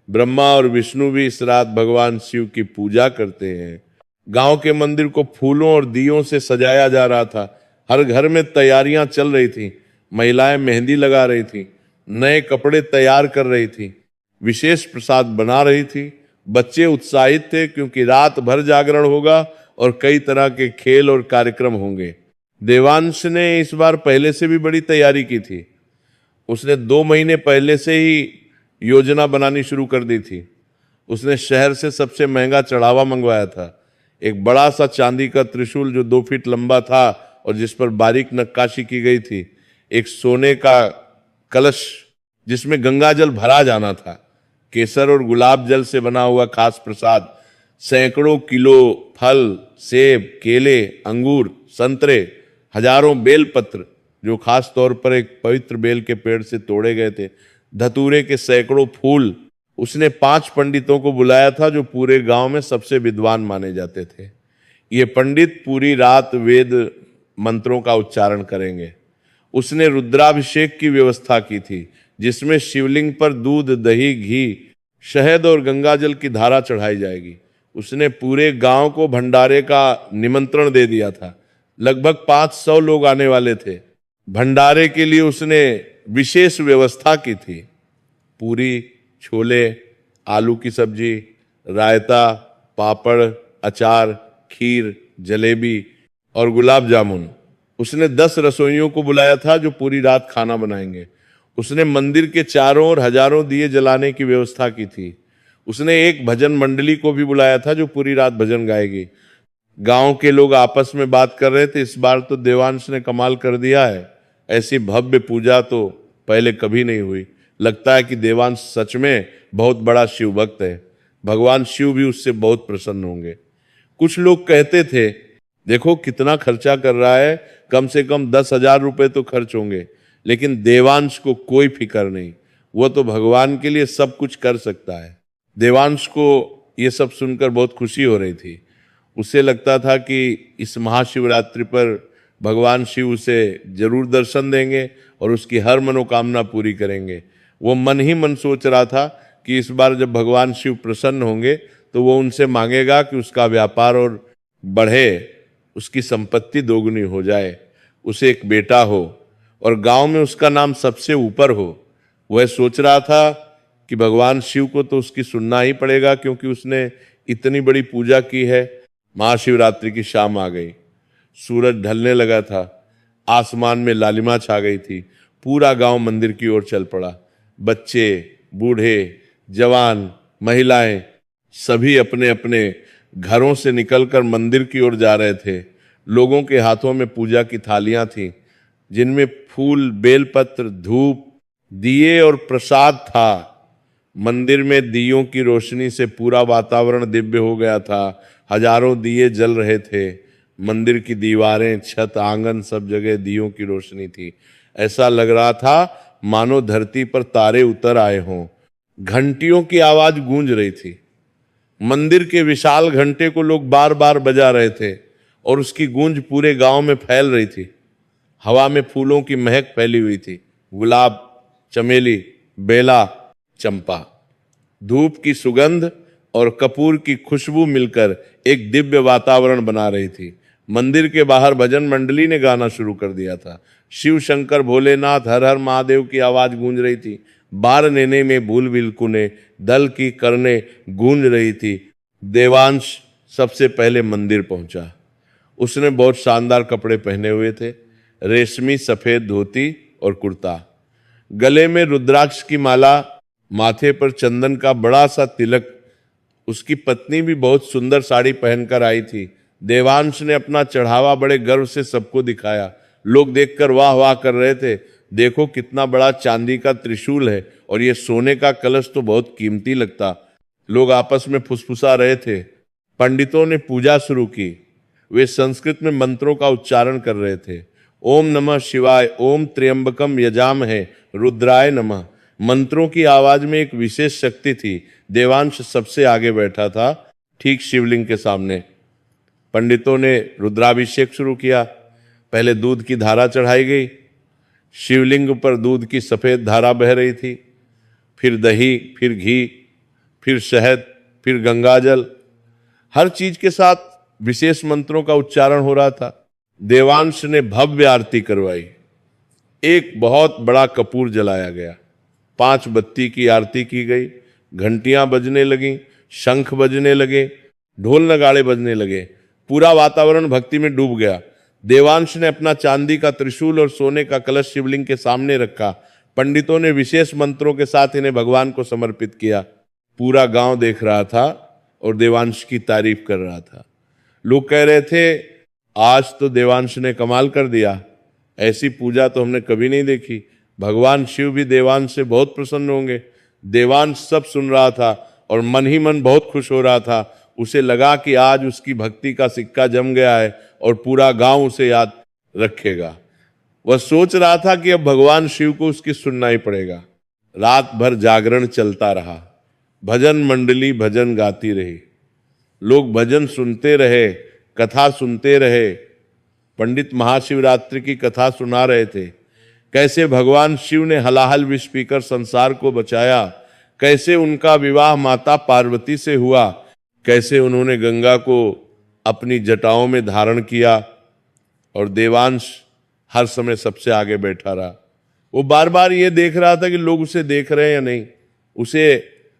ब्रह्मा और विष्णु भी इस रात भगवान शिव की पूजा करते हैं। गांव के मंदिर को फूलों और दियों से सजाया जा रहा था। हर घर में तैयारियां चल रही थी। महिलाएं मेहंदी लगा रही थी, नए कपड़े तैयार कर रही थी, विशेष प्रसाद बना रही थी। बच्चे उत्साहित थे क्योंकि रात भर जागरण होगा और कई तरह के खेल और कार्यक्रम होंगे। देवांश ने इस बार पहले से भी बड़ी तैयारी की थी। उसने 2 महीने पहले से ही योजना बनानी शुरू कर दी थी। उसने शहर से सबसे महंगा चढ़ावा मंगवाया था, एक बड़ा सा चांदी का त्रिशूल जो 2 फीट लंबा था और जिस पर बारीक नक्काशी की गई थी, एक सोने का कलश जिसमें गंगा जल भरा जाना था, केसर और गुलाब जल से बना हुआ खास प्रसाद, सैकड़ों किलो फल, सेब, केले, अंगूर, संतरे, हजारों बेलपत्र जो खास तौर पर एक पवित्र बेल के पेड़ से तोड़े गए थे, धतूरे के सैकड़ों फूल। उसने 5 पंडितों को बुलाया था जो पूरे गांव में सबसे विद्वान माने जाते थे। ये पंडित पूरी रात वेद मंत्रों का उच्चारण करेंगे। उसने रुद्राभिषेक की व्यवस्था की थी, जिसमें शिवलिंग पर दूध, दही, घी, शहद और गंगाजल की धारा चढ़ाई जाएगी। उसने पूरे गांव को भंडारे का निमंत्रण दे दिया था। लगभग 500 लोग आने वाले थे। भंडारे के लिए उसने विशेष व्यवस्था की थी। पूरी, छोले, आलू की सब्जी, रायता, पापड़, अचार, खीर, जलेबी और गुलाब जामुन। उसने 10 रसोइयों को बुलाया था जो पूरी रात खाना बनाएंगे। उसने मंदिर के चारों ओर हजारों दिए जलाने की व्यवस्था की थी। उसने एक भजन मंडली को भी बुलाया था जो पूरी रात भजन गाएगी। गांव के लोग आपस में बात कर रहे थे, इस बार तो देवांश ने कमाल कर दिया है, ऐसी भव्य पूजा तो पहले कभी नहीं हुई। लगता है कि देवांश सच में बहुत बड़ा शिव भक्त है, भगवान शिव भी उससे बहुत प्रसन्न होंगे। कुछ लोग कहते थे, देखो कितना खर्चा कर रहा है, कम से कम 10,000 रुपए तो खर्च होंगे। लेकिन देवांश को कोई फिक्र नहीं, वो तो भगवान के लिए सब कुछ कर सकता है। देवांश को ये सब सुनकर बहुत खुशी हो रही थी। उसे लगता था कि इस महाशिवरात्रि पर भगवान शिव उसे जरूर दर्शन देंगे और उसकी हर मनोकामना पूरी करेंगे। वो मन ही मन सोच रहा था कि इस बार जब भगवान शिव प्रसन्न होंगे तो वो उनसे मांगेगा कि उसका व्यापार और बढ़े, उसकी संपत्ति दोगुनी हो जाए, उसे एक बेटा हो और गांव में उसका नाम सबसे ऊपर हो। वह सोच रहा था कि भगवान शिव को तो उसकी सुनना ही पड़ेगा, क्योंकि उसने इतनी बड़ी पूजा की है। महाशिवरात्रि की शाम आ गई, सूरज ढलने लगा था, आसमान में लालिमा छा गई थी। पूरा गांव मंदिर की ओर चल पड़ा। बच्चे, बूढ़े, जवान, महिलाएं सभी अपने अपने घरों से निकलकर मंदिर की ओर जा रहे थे। लोगों के हाथों में पूजा की थालियां थीं, जिनमें फूल, बेलपत्र, धूप, दिए और प्रसाद था। मंदिर में दियों की रोशनी से पूरा वातावरण दिव्य हो गया था। हजारों दिए जल रहे थे। मंदिर की दीवारें, छत, आंगन, सब जगह दियों की रोशनी थी। ऐसा लग रहा था मानो धरती पर तारे उतर आए हों। घंटियों की आवाज गूंज रही थी। मंदिर के विशाल घंटे को लोग बार बार बजा रहे थे और उसकी गूंज पूरे गांव में फैल रही थी। हवा में फूलों की महक फैली हुई थी, गुलाब, चमेली, बेला, चंपा। धूप की सुगंध और कपूर की खुशबू मिलकर एक दिव्य वातावरण बना रही थी। मंदिर के बाहर भजन मंडली ने गाना शुरू कर दिया था। शिव शंकर भोलेनाथ हर हर महादेव की आवाज गूंज रही थी। बार नेने में भूल बिलकुने, दल की करने गूंज रही थी। देवांश सबसे पहले मंदिर पहुंचा। उसने बहुत शानदार कपड़े पहने हुए थे, रेशमी सफेद धोती और कुर्ता, गले में रुद्राक्ष की माला, माथे पर चंदन का बड़ा सा तिलक। उसकी पत्नी भी बहुत सुंदर साड़ी पहनकर आई थी। देवांश ने अपना चढ़ावा बड़े गर्व से सबको दिखाया। लोग देखकर वाह वाह कर रहे थे। देखो कितना बड़ा चांदी का त्रिशूल है और ये सोने का कलश तो बहुत कीमती लगता। लोग आपस में फुसफुसा रहे थे। पंडितों ने पूजा शुरू की। वे संस्कृत में मंत्रों का उच्चारण कर रहे थे। ओम नमः शिवाय, ओम त्र्यंबकम यजामहे, रुद्राय नमः। मंत्रों की आवाज में एक विशेष शक्ति थी। देवांश सबसे आगे बैठा था, ठीक शिवलिंग के सामने। पंडितों ने रुद्राभिषेक शुरू किया। पहले दूध की धारा चढ़ाई गई। शिवलिंग पर दूध की सफेद धारा बह रही थी। फिर दही, फिर घी, फिर शहद, फिर गंगाजल। हर चीज के साथ विशेष मंत्रों का उच्चारण हो रहा था। देवांश ने भव्य आरती करवाई। एक बहुत बड़ा कपूर जलाया गया। 5 बत्ती की आरती की गई। घंटियां बजने लगीं, शंख बजने लगे, ढोल नगाड़े बजने लगे। पूरा वातावरण भक्ति में डूब गया। देवांश ने अपना चांदी का त्रिशूल और सोने का कलश शिवलिंग के सामने रखा। पंडितों ने विशेष मंत्रों के साथ इन्हें भगवान को समर्पित किया। पूरा गांव देख रहा था और देवांश की तारीफ कर रहा था। लोग कह रहे थे आज तो देवांश ने कमाल कर दिया, ऐसी पूजा तो हमने कभी नहीं देखी। भगवान शिव भी देवांश से बहुत प्रसन्न होंगे। देवांश सब सुन रहा था और मन ही मन बहुत खुश हो रहा था। उसे लगा कि आज उसकी भक्ति का सिक्का जम गया है और पूरा गांव उसे याद रखेगा। वह सोच रहा था कि अब भगवान शिव को उसकी सुनना ही पड़ेगा। रात भर जागरण चलता रहा, भजन मंडली भजन गाती रही, लोग भजन सुनते रहे, कथा सुनते रहे। पंडित महाशिवरात्रि की कथा सुना रहे थे, कैसे भगवान शिव ने हलाहल विष पीकर संसार को बचाया, कैसे उनका विवाह माता पार्वती से हुआ, कैसे उन्होंने गंगा को अपनी जटाओं में धारण किया और देवांश हर समय सबसे आगे बैठा रहा। वो बार बार ये देख रहा था कि लोग उसे देख रहे हैं या नहीं। उसे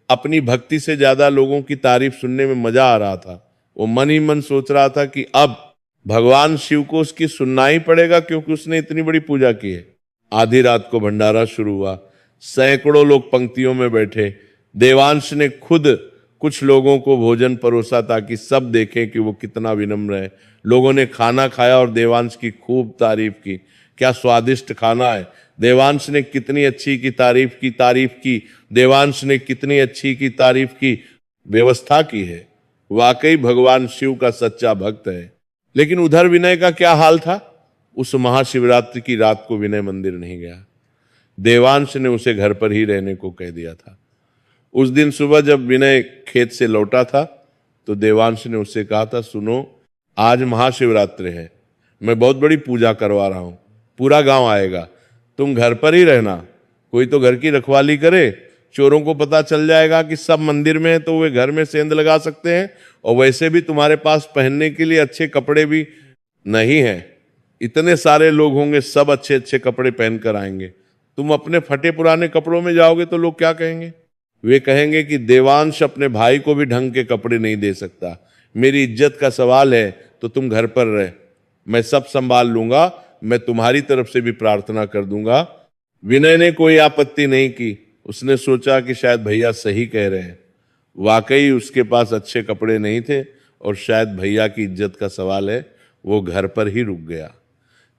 अपनी भक्ति से ज्यादा लोगों की तारीफ सुनने में मजा आ रहा था। वो मन ही मन सोच रहा था कि अब भगवान शिव को उसकी सुनना ही पड़ेगा, क्योंकि उसने इतनी बड़ी पूजा की है। आधी रात को भंडारा शुरू हुआ, सैकड़ों लोग पंक्तियों में बैठे। देवांश ने खुद कुछ लोगों को भोजन परोसा ताकि सब देखें कि वो कितना विनम्र है। लोगों ने खाना खाया और देवांश की खूब तारीफ की, क्या स्वादिष्ट खाना है। देवांश ने कितनी अच्छी की तारीफ की, देवांश ने कितनी अच्छी की तारीफ की, व्यवस्था की है। वाकई भगवान शिव का सच्चा भक्त है। लेकिन उधर विनय का क्या हाल था? उस महाशिवरात्रि की रात को विनय मंदिर नहीं गया। देवांश ने उसे घर पर ही रहने को कह दिया था। उस दिन सुबह जब विनय खेत से लौटा था तो देवांश ने उससे कहा था, सुनो आज महाशिवरात्रि है, मैं बहुत बड़ी पूजा करवा रहा हूं, पूरा गांव आएगा, तुम घर पर ही रहना, कोई तो घर की रखवाली करे। चोरों को पता चल जाएगा कि सब मंदिर में है तो वे घर में सेंध लगा सकते हैं, और वैसे भी तुम्हारे पास पहनने के लिए अच्छे कपड़े भी नहीं है। इतने सारे लोग होंगे, सब अच्छे अच्छे कपड़े पहन कर आएंगे, तुम अपने फटे पुराने कपड़ों में जाओगे तो लोग क्या कहेंगे? वे कहेंगे कि देवांश अपने भाई को भी ढंग के कपड़े नहीं दे सकता, मेरी इज्जत का सवाल है, तो तुम घर पर रह, मैं सब संभाल लूंगा, मैं तुम्हारी तरफ से भी प्रार्थना कर दूंगा। विनय ने कोई आपत्ति नहीं की। उसने सोचा कि शायद भैया सही कह रहे हैं। वाकई उसके पास अच्छे कपड़े नहीं थे और शायद भैया की इज्जत का सवाल है। वो घर पर ही रुक गया।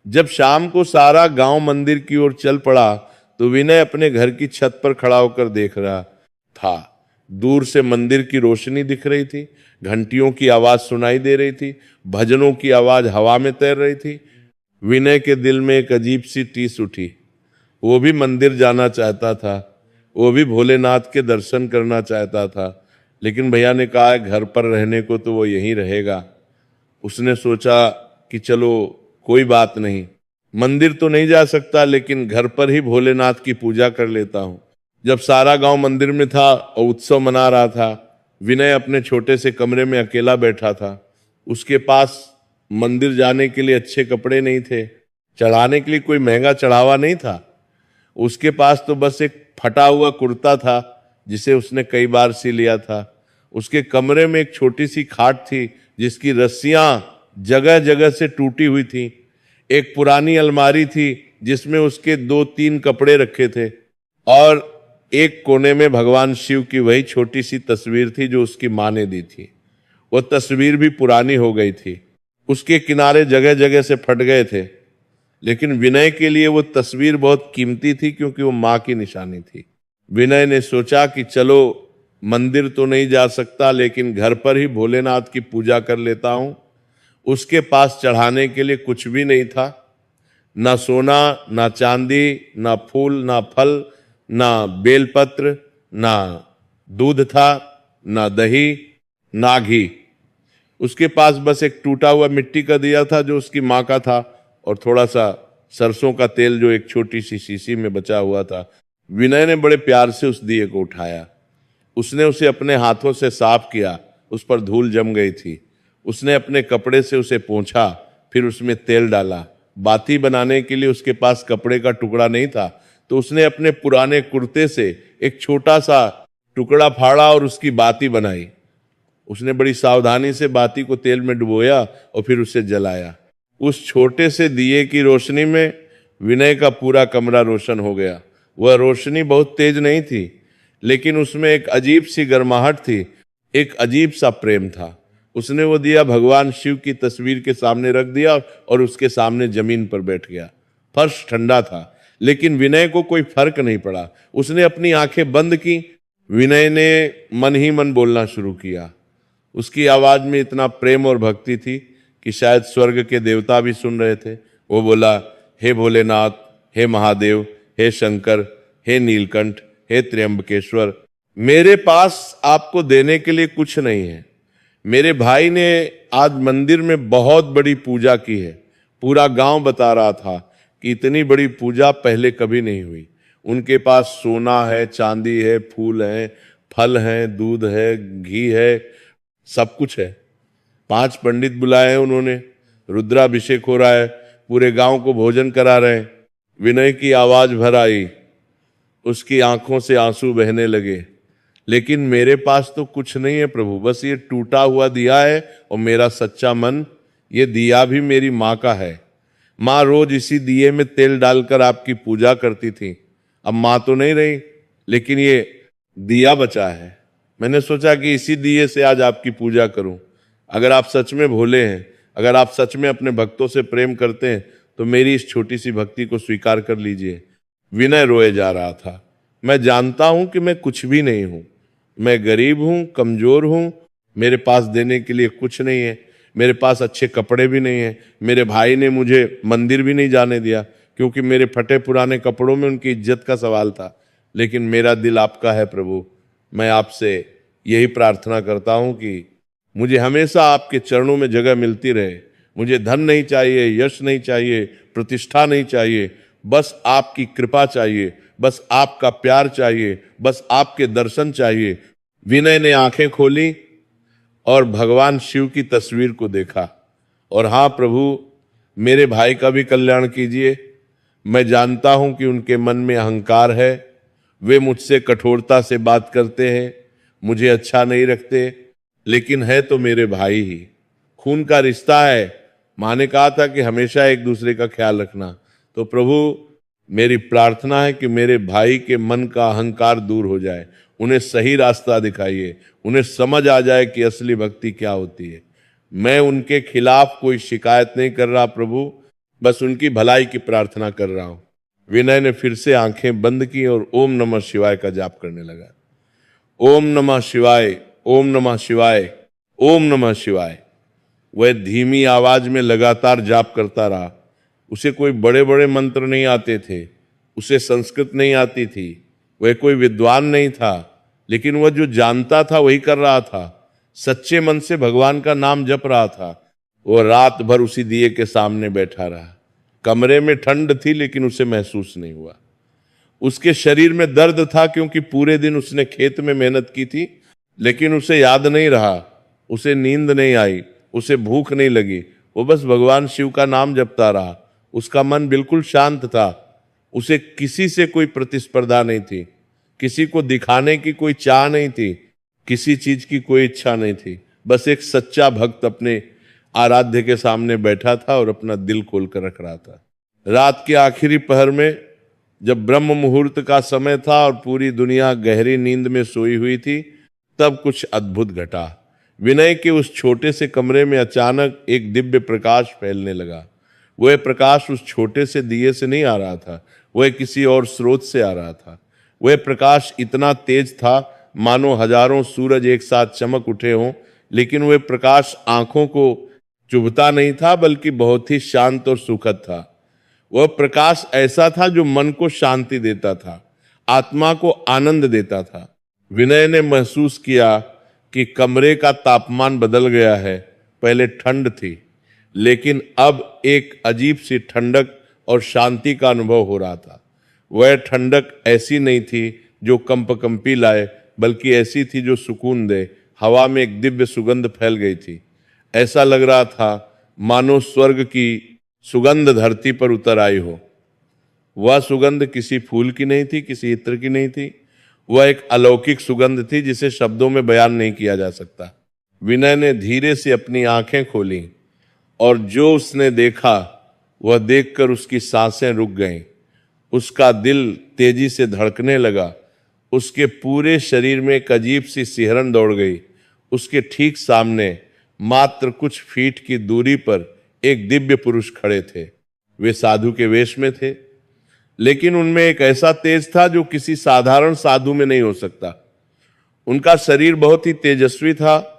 जब शाम को सारा गांव मंदिर की ओर चल पड़ा तो विनय अपने घर की छत पर खड़ा होकर देख रहा था। दूर से मंदिर की रोशनी दिख रही थी, घंटियों की आवाज सुनाई दे रही थी, भजनों की आवाज हवा में तैर रही थी। विनय के दिल में एक अजीब सी टीस उठी। वो भी मंदिर जाना चाहता था, वो भी भोलेनाथ के दर्शन करना चाहता था, लेकिन भैया ने कहा है घर पर रहने को तो वो यहीं रहेगा। उसने सोचा कि चलो कोई बात नहीं, मंदिर तो नहीं जा सकता लेकिन घर पर ही भोलेनाथ की पूजा कर लेता हूं। जब सारा गांव मंदिर में था और उत्सव मना रहा था, विनय अपने छोटे से कमरे में अकेला बैठा था। उसके पास मंदिर जाने के लिए अच्छे कपड़े नहीं थे, चढ़ाने के लिए कोई महंगा चढ़ावा नहीं था। उसके पास तो बस एक फटा हुआ कुर्ता था जिसे उसने कई बार सी लिया था। उसके कमरे में एक छोटी सी खाट थी जिसकी रस्सियां जगह जगह से टूटी हुई थी। एक पुरानी अलमारी थी जिसमें उसके 2-3 कपड़े रखे थे, और एक कोने में भगवान शिव की वही छोटी सी तस्वीर थी जो उसकी मां ने दी थी। वह तस्वीर भी पुरानी हो गई थी, उसके किनारे जगह जगह से फट गए थे, लेकिन विनय के लिए वो तस्वीर बहुत कीमती थी क्योंकि वो मां की निशानी थी। विनय ने सोचा कि चलो मंदिर तो नहीं जा सकता लेकिन घर पर ही भोलेनाथ की पूजा कर लेता हूं। उसके पास चढ़ाने के लिए कुछ भी नहीं था, ना सोना, ना चांदी, ना फूल, ना फल, ना बेलपत्र, ना दूध था, ना दही, ना घी। उसके पास बस एक टूटा हुआ मिट्टी का दिया था जो उसकी माँ का था, और थोड़ा सा सरसों का तेल जो एक छोटी सी शीशी में बचा हुआ था। विनय ने बड़े प्यार से उस दिए को उठाया। उसने उसे अपने हाथों से साफ किया, उस पर धूल जम गई थी। उसने अपने कपड़े से उसे पोंछा, फिर उसमें तेल डाला। बाती बनाने के लिए उसके पास कपड़े का टुकड़ा नहीं था, तो उसने अपने पुराने कुर्ते से एक छोटा सा टुकड़ा फाड़ा और उसकी बाती बनाई। उसने बड़ी सावधानी से बाती को तेल में डुबोया और फिर उसे जलाया। उस छोटे से दिए की रोशनी में विनय का पूरा कमरा रोशन हो गया। वह रोशनी बहुत तेज नहीं थी, लेकिन उसमें एक अजीब सी गर्माहट थी, एक अजीब सा प्रेम था। उसने वो दिया भगवान शिव की तस्वीर के सामने रख दिया और उसके सामने जमीन पर बैठ गया। फर्श ठंडा था, लेकिन विनय को कोई फर्क नहीं पड़ा। उसने अपनी आंखें बंद की। विनय ने मन ही मन बोलना शुरू किया। उसकी आवाज में इतना प्रेम और भक्ति थी कि शायद स्वर्ग के देवता भी सुन रहे थे। वो बोला, हे भोलेनाथ, हे महादेव, हे शंकर, हे नीलकंठ, हे त्र्यंबकेश्वर, मेरे पास आपको देने के लिए कुछ नहीं है। मेरे भाई ने आज मंदिर में बहुत बड़ी पूजा की है। पूरा गांव बता रहा था कि इतनी बड़ी पूजा पहले कभी नहीं हुई। उनके पास सोना है, चांदी है, फूल हैं, फल हैं, दूध है, घी है, सब कुछ है। 5 पंडित बुलाए हैं उन्होंने, रुद्राभिषेक हो रहा है, पूरे गांव को भोजन करा रहे हैं। विनय की आवाज भर आई, उसकी आंखों से आंसू बहने लगे। लेकिन मेरे पास तो कुछ नहीं है प्रभु, बस ये टूटा हुआ दिया है और मेरा सच्चा मन। ये दिया भी मेरी माँ का है। माँ रोज इसी दिए में तेल डालकर आपकी पूजा करती थी। अब माँ तो नहीं रही, लेकिन ये दिया बचा है। मैंने सोचा कि इसी दिए से आज आपकी पूजा करूं। अगर आप सच में भोले हैं, अगर आप सच में अपने भक्तों से प्रेम करते हैं, तो मेरी इस छोटी सी भक्ति को स्वीकार कर लीजिए। विनय रोए जा रहा था। मैं जानता हूं कि मैं कुछ भी नहीं हूं, मैं गरीब हूं, कमजोर हूं, मेरे पास देने के लिए कुछ नहीं है, मेरे पास अच्छे कपड़े भी नहीं है। मेरे भाई ने मुझे मंदिर भी नहीं जाने दिया, क्योंकि मेरे फटे पुराने कपड़ों में उनकी इज्जत का सवाल था। लेकिन मेरा दिल आपका है प्रभु। मैं आपसे यही प्रार्थना करता हूं कि मुझे हमेशा आपके चरणों में जगह मिलती रहे। मुझे धन नहीं चाहिए, यश नहीं चाहिए, प्रतिष्ठा नहीं चाहिए, बस आपकी कृपा चाहिए, बस आपका प्यार चाहिए, बस आपके दर्शन चाहिए। विनय ने आंखें खोली और भगवान शिव की तस्वीर को देखा। और हाँ प्रभु, मेरे भाई का भी कल्याण कीजिए। मैं जानता हूं कि उनके मन में अहंकार है, वे मुझसे कठोरता से बात करते हैं, मुझे अच्छा नहीं रखते, लेकिन है तो मेरे भाई ही, खून का रिश्ता है। माँ ने कहा था कि हमेशा एक दूसरे का ख्याल रखना। तो प्रभु, मेरी प्रार्थना है कि मेरे भाई के मन का अहंकार दूर हो जाए, उन्हें सही रास्ता दिखाइए, उन्हें समझ आ जाए कि असली भक्ति क्या होती है। मैं उनके खिलाफ कोई शिकायत नहीं कर रहा प्रभु, बस उनकी भलाई की प्रार्थना कर रहा हूं। विनय ने फिर से आंखें बंद की और ओम नमः शिवाय का जाप करने लगा। ओम नमः शिवाय, ओम नमः शिवाय, ओम नमः शिवाय। वह धीमी आवाज में लगातार जाप करता रहा। उसे कोई बड़े बड़े मंत्र नहीं आते थे, उसे संस्कृत नहीं आती थी, वह कोई विद्वान नहीं था, लेकिन वह जो जानता था वही कर रहा था। सच्चे मन से भगवान का नाम जप रहा था। वह रात भर उसी दिए के सामने बैठा रहा। कमरे में ठंड थी, लेकिन उसे महसूस नहीं हुआ। उसके शरीर में दर्द था, क्योंकि पूरे दिन उसने खेत में मेहनत की थी, लेकिन उसे याद नहीं रहा, उसे नींद नहीं आई, उसे भूख नहीं लगी। वो बस भगवान शिव का नाम जपता रहा। उसका मन बिल्कुल शांत था। उसे किसी से कोई प्रतिस्पर्धा नहीं थी, किसी को दिखाने की कोई चाह नहीं थी, किसी चीज की कोई इच्छा नहीं थी। बस एक सच्चा भक्त अपने आराध्य के सामने बैठा था और अपना दिल खोल कर रख रहा था। रात के आखिरी पहर में, जब ब्रह्म मुहूर्त का समय था और पूरी दुनिया गहरी नींद में सोई हुई थी, तब कुछ अद्भुत घटा। विनय के उस छोटे से कमरे में अचानक एक दिव्य प्रकाश फैलने लगा। वह प्रकाश उस छोटे से दिए से नहीं आ रहा था, वह किसी और स्रोत से आ रहा था। वह प्रकाश इतना तेज था मानो हजारों सूरज एक साथ चमक उठे हों, लेकिन वह प्रकाश आंखों को चुभता नहीं था, बल्कि बहुत ही शांत और सुखद था। वह प्रकाश ऐसा था जो मन को शांति देता था, आत्मा को आनंद देता था। विनय ने महसूस किया कि कमरे का तापमान बदल गया है। पहले ठंड थी, लेकिन अब एक अजीब सी ठंडक और शांति का अनुभव हो रहा था। वह ठंडक ऐसी नहीं थी जो कंपकंपी लाए, बल्कि ऐसी थी जो सुकून दे। हवा में एक दिव्य सुगंध फैल गई थी। ऐसा लग रहा था मानो स्वर्ग की सुगंध धरती पर उतर आई हो। वह सुगंध किसी फूल की नहीं थी, किसी इत्र की नहीं थी। वह एक अलौकिक सुगंध थी जिसे शब्दों में बयान नहीं किया जा सकता। विनय ने धीरे से अपनी आंखें खोली और जो उसने देखा वह देखकर उसकी सांसें रुक गईं। उसका दिल तेजी से धड़कने लगा। उसके पूरे शरीर में एक अजीब सी सिहरन दौड़ गई। उसके ठीक सामने मात्र कुछ फीट की दूरी पर एक दिव्य पुरुष खड़े थे। वे साधु के वेश में थे, लेकिन उनमें एक ऐसा तेज था जो किसी साधारण साधु में नहीं हो सकता। उनका शरीर बहुत ही तेजस्वी था।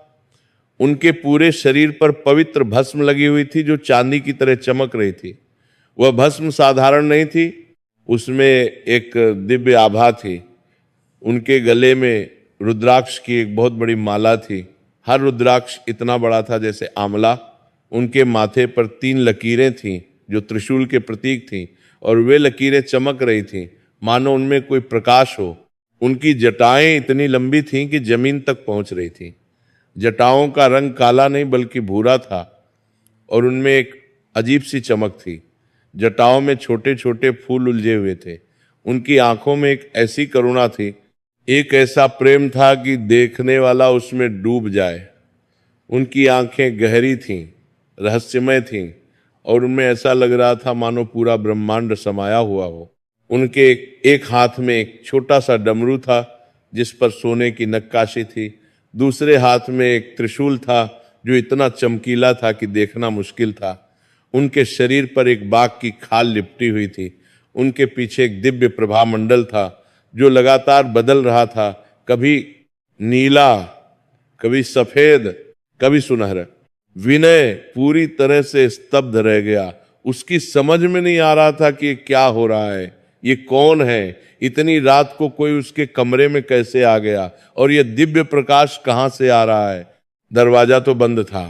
उनके पूरे शरीर पर पवित्र भस्म लगी हुई थी जो चांदी की तरह चमक रही थी। वह भस्म साधारण नहीं थी, उसमें एक दिव्य आभा थी। उनके गले में रुद्राक्ष की एक बहुत बड़ी माला थी। हर रुद्राक्ष इतना बड़ा था जैसे आंवला। उनके माथे पर 3 लकीरें थीं जो त्रिशूल के प्रतीक थीं, और वे लकीरें चमक रही थीं मानो उनमें कोई प्रकाश हो। उनकी जटाएं इतनी लंबी थीं कि जमीन तक पहुंच रही थीं। जटाओं का रंग काला नहीं बल्कि भूरा था, और उनमें एक अजीब सी चमक थी। जटाओं में छोटे छोटे फूल उलझे हुए थे। उनकी आंखों में एक ऐसी करुणा थी, एक ऐसा प्रेम था कि देखने वाला उसमें डूब जाए। उनकी आंखें गहरी थीं, रहस्यमय थीं, और उनमें ऐसा लग रहा था मानो पूरा ब्रह्मांड समाया हुआ हो। उनके एक हाथ में एक छोटा सा डमरू था जिस पर सोने की नक्काशी थी। दूसरे हाथ में एक त्रिशूल था जो इतना चमकीला था कि देखना मुश्किल था। उनके शरीर पर एक बाघ की खाल लिपटी हुई थी। उनके पीछे एक दिव्य प्रभा मंडल था जो लगातार बदल रहा था, कभी नीला, कभी सफेद, कभी सुनहरा। विनय पूरी तरह से स्तब्ध रह गया। उसकी समझ में नहीं आ रहा था कि क्या हो रहा है, ये कौन है, इतनी रात को कोई उसके कमरे में कैसे आ गया, और ये दिव्य प्रकाश कहाँ से आ रहा है। दरवाजा तो बंद था,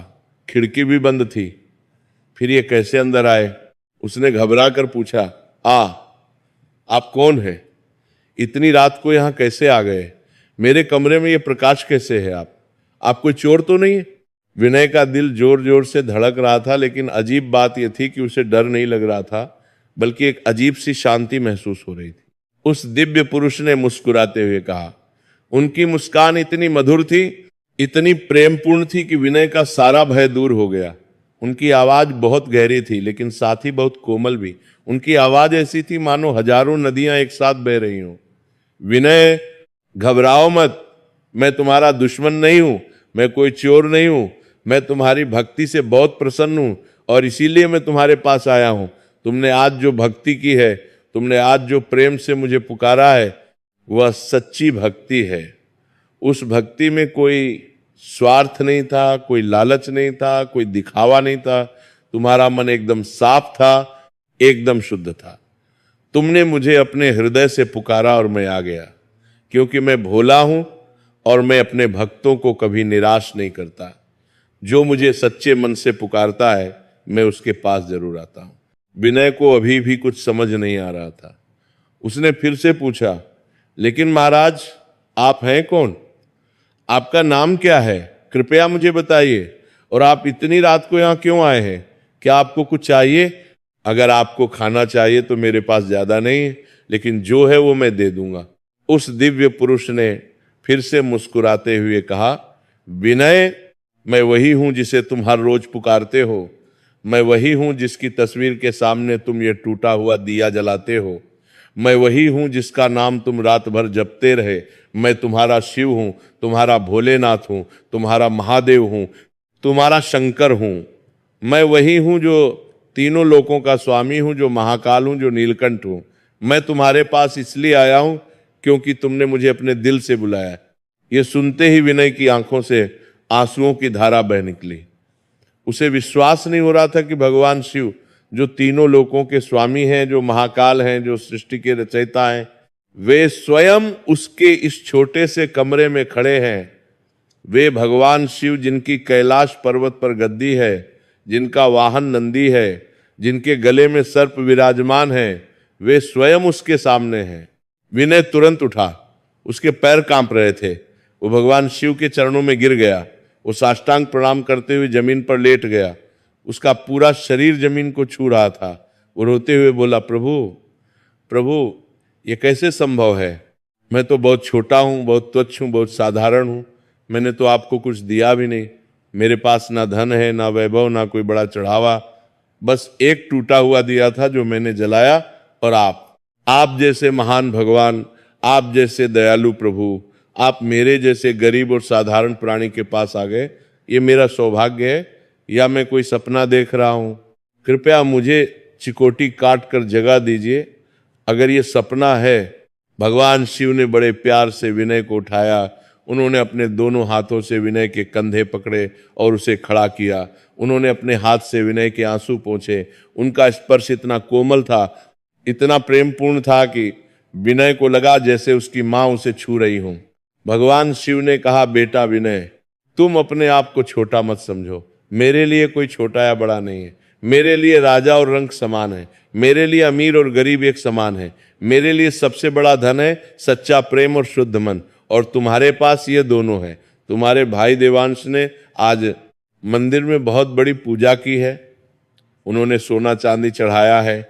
खिड़की भी बंद थी, फिर ये कैसे अंदर आए। उसने घबरा कर पूछा, आप कौन है? इतनी रात को यहाँ कैसे आ गए? मेरे कमरे में ये प्रकाश कैसे है? आप कोई चोर तो नहीं है? विनय का दिल जोर जोर से धड़क रहा था, लेकिन अजीब बात यह थी कि उसे डर नहीं लग रहा था, बल्कि एक अजीब सी शांति महसूस हो रही थी। उस दिव्य पुरुष ने मुस्कुराते हुए कहा। उनकी मुस्कान इतनी मधुर थी, इतनी प्रेमपूर्ण थी कि विनय का सारा भय दूर हो गया। उनकी आवाज बहुत गहरी थी, लेकिन साथ ही बहुत कोमल भी। उनकी आवाज ऐसी थी मानो हजारों नदियां एक साथ बह रही हों। विनय, घबराओ मत, मैं तुम्हारा दुश्मन नहीं हूं, मैं कोई चोर नहीं हूं, मैं तुम्हारी भक्ति से बहुत प्रसन्न हूं, और इसीलिए मैं तुम्हारे पास आया हूं। तुमने आज जो भक्ति की है, तुमने आज जो प्रेम से मुझे पुकारा है, वह सच्ची भक्ति है। उस भक्ति में कोई स्वार्थ नहीं था, कोई लालच नहीं था, कोई दिखावा नहीं था। तुम्हारा मन एकदम साफ था, एकदम शुद्ध था। तुमने मुझे अपने हृदय से पुकारा और मैं आ गया, क्योंकि मैं भोला हूं और मैं अपने भक्तों को कभी निराश नहीं करता। जो मुझे सच्चे मन से पुकारता है, मैं उसके पास जरूर आता हूं। विनय को अभी भी कुछ समझ नहीं आ रहा था। उसने फिर से पूछा, लेकिन महाराज, आप हैं कौन? आपका नाम क्या है? कृपया मुझे बताइए। और आप इतनी रात को यहां क्यों आए हैं? क्या आपको कुछ चाहिए? अगर आपको खाना चाहिए तो मेरे पास ज्यादा नहीं है, लेकिन जो है वो मैं दे दूंगा। उस दिव्य पुरुष ने फिर से मुस्कुराते हुए कहा, विनय, मैं वही हूं जिसे तुम हर रोज पुकारते हो। मैं वही हूं जिसकी तस्वीर के सामने तुम ये टूटा हुआ दिया जलाते हो। मैं वही हूं जिसका नाम तुम रात भर जपते रहे। मैं तुम्हारा शिव हूं, तुम्हारा भोलेनाथ हूं, तुम्हारा महादेव हूं, तुम्हारा शंकर हूं। मैं वही हूं जो तीनों लोकों का स्वामी हूं, जो महाकाल हूं, जो नीलकंठ हूं। मैं तुम्हारे पास इसलिए आया हूं क्योंकि तुमने मुझे अपने दिल से बुलाया। ये सुनते ही विनय की आंखों से आंसुओं की धारा बह निकली। उसे विश्वास नहीं हो रहा था कि भगवान शिव, जो तीनों लोकों के स्वामी हैं, जो महाकाल हैं, जो सृष्टि के रचयिता हैं, वे स्वयं उसके इस छोटे से कमरे में खड़े हैं। वे भगवान शिव, जिनकी कैलाश पर्वत पर गद्दी है, जिनका वाहन नंदी है, जिनके गले में सर्प विराजमान है, वे स्वयं उसके सामने हैं। विनय तुरंत उठा, उसके पैर कांप रहे थे। वो भगवान शिव के चरणों में गिर गया। वो साष्टांग प्रणाम करते हुए जमीन पर लेट गया। उसका पूरा शरीर जमीन को छू रहा था। वो रोते हुए बोला, प्रभु, ये कैसे संभव है? मैं तो बहुत छोटा हूँ, बहुत तुच्छ हूँ, बहुत साधारण हूँ। मैंने तो आपको कुछ दिया भी नहीं। मेरे पास ना धन है, ना वैभव, ना कोई बड़ा चढ़ावा। बस एक टूटा हुआ दिया था जो मैंने जलाया, और आप आप जैसे महान भगवान, आप जैसे दयालु प्रभु, आप मेरे जैसे गरीब और साधारण प्राणी के पास आ गए। ये मेरा सौभाग्य है या मैं कोई सपना देख रहा हूं? कृपया मुझे चिकोटी काट कर जगा दीजिए। अगर ये सपना है। भगवान शिव ने बड़े प्यार से विनय को उठाया। उन्होंने अपने दोनों हाथों से विनय के कंधे पकड़े और उसे खड़ा किया। उन्होंने अपने हाथ से विनय के आंसू पोंछे। उनका स्पर्श इतना कोमल था, इतना प्रेमपूर्ण था कि विनय को लगा जैसे उसकी मां उसे छू रही हो। भगवान शिव ने कहा, बेटा विनय, तुम अपने आप को छोटा मत समझो। मेरे लिए कोई छोटा या बड़ा नहीं है। मेरे लिए राजा और रंक समान है। मेरे लिए अमीर और गरीब एक समान है। मेरे लिए सबसे बड़ा धन है सच्चा प्रेम और शुद्ध मन, और तुम्हारे पास ये दोनों है। तुम्हारे भाई देवांश ने आज मंदिर में बहुत बड़ी पूजा की है। उन्होंने सोना चांदी चढ़ाया है,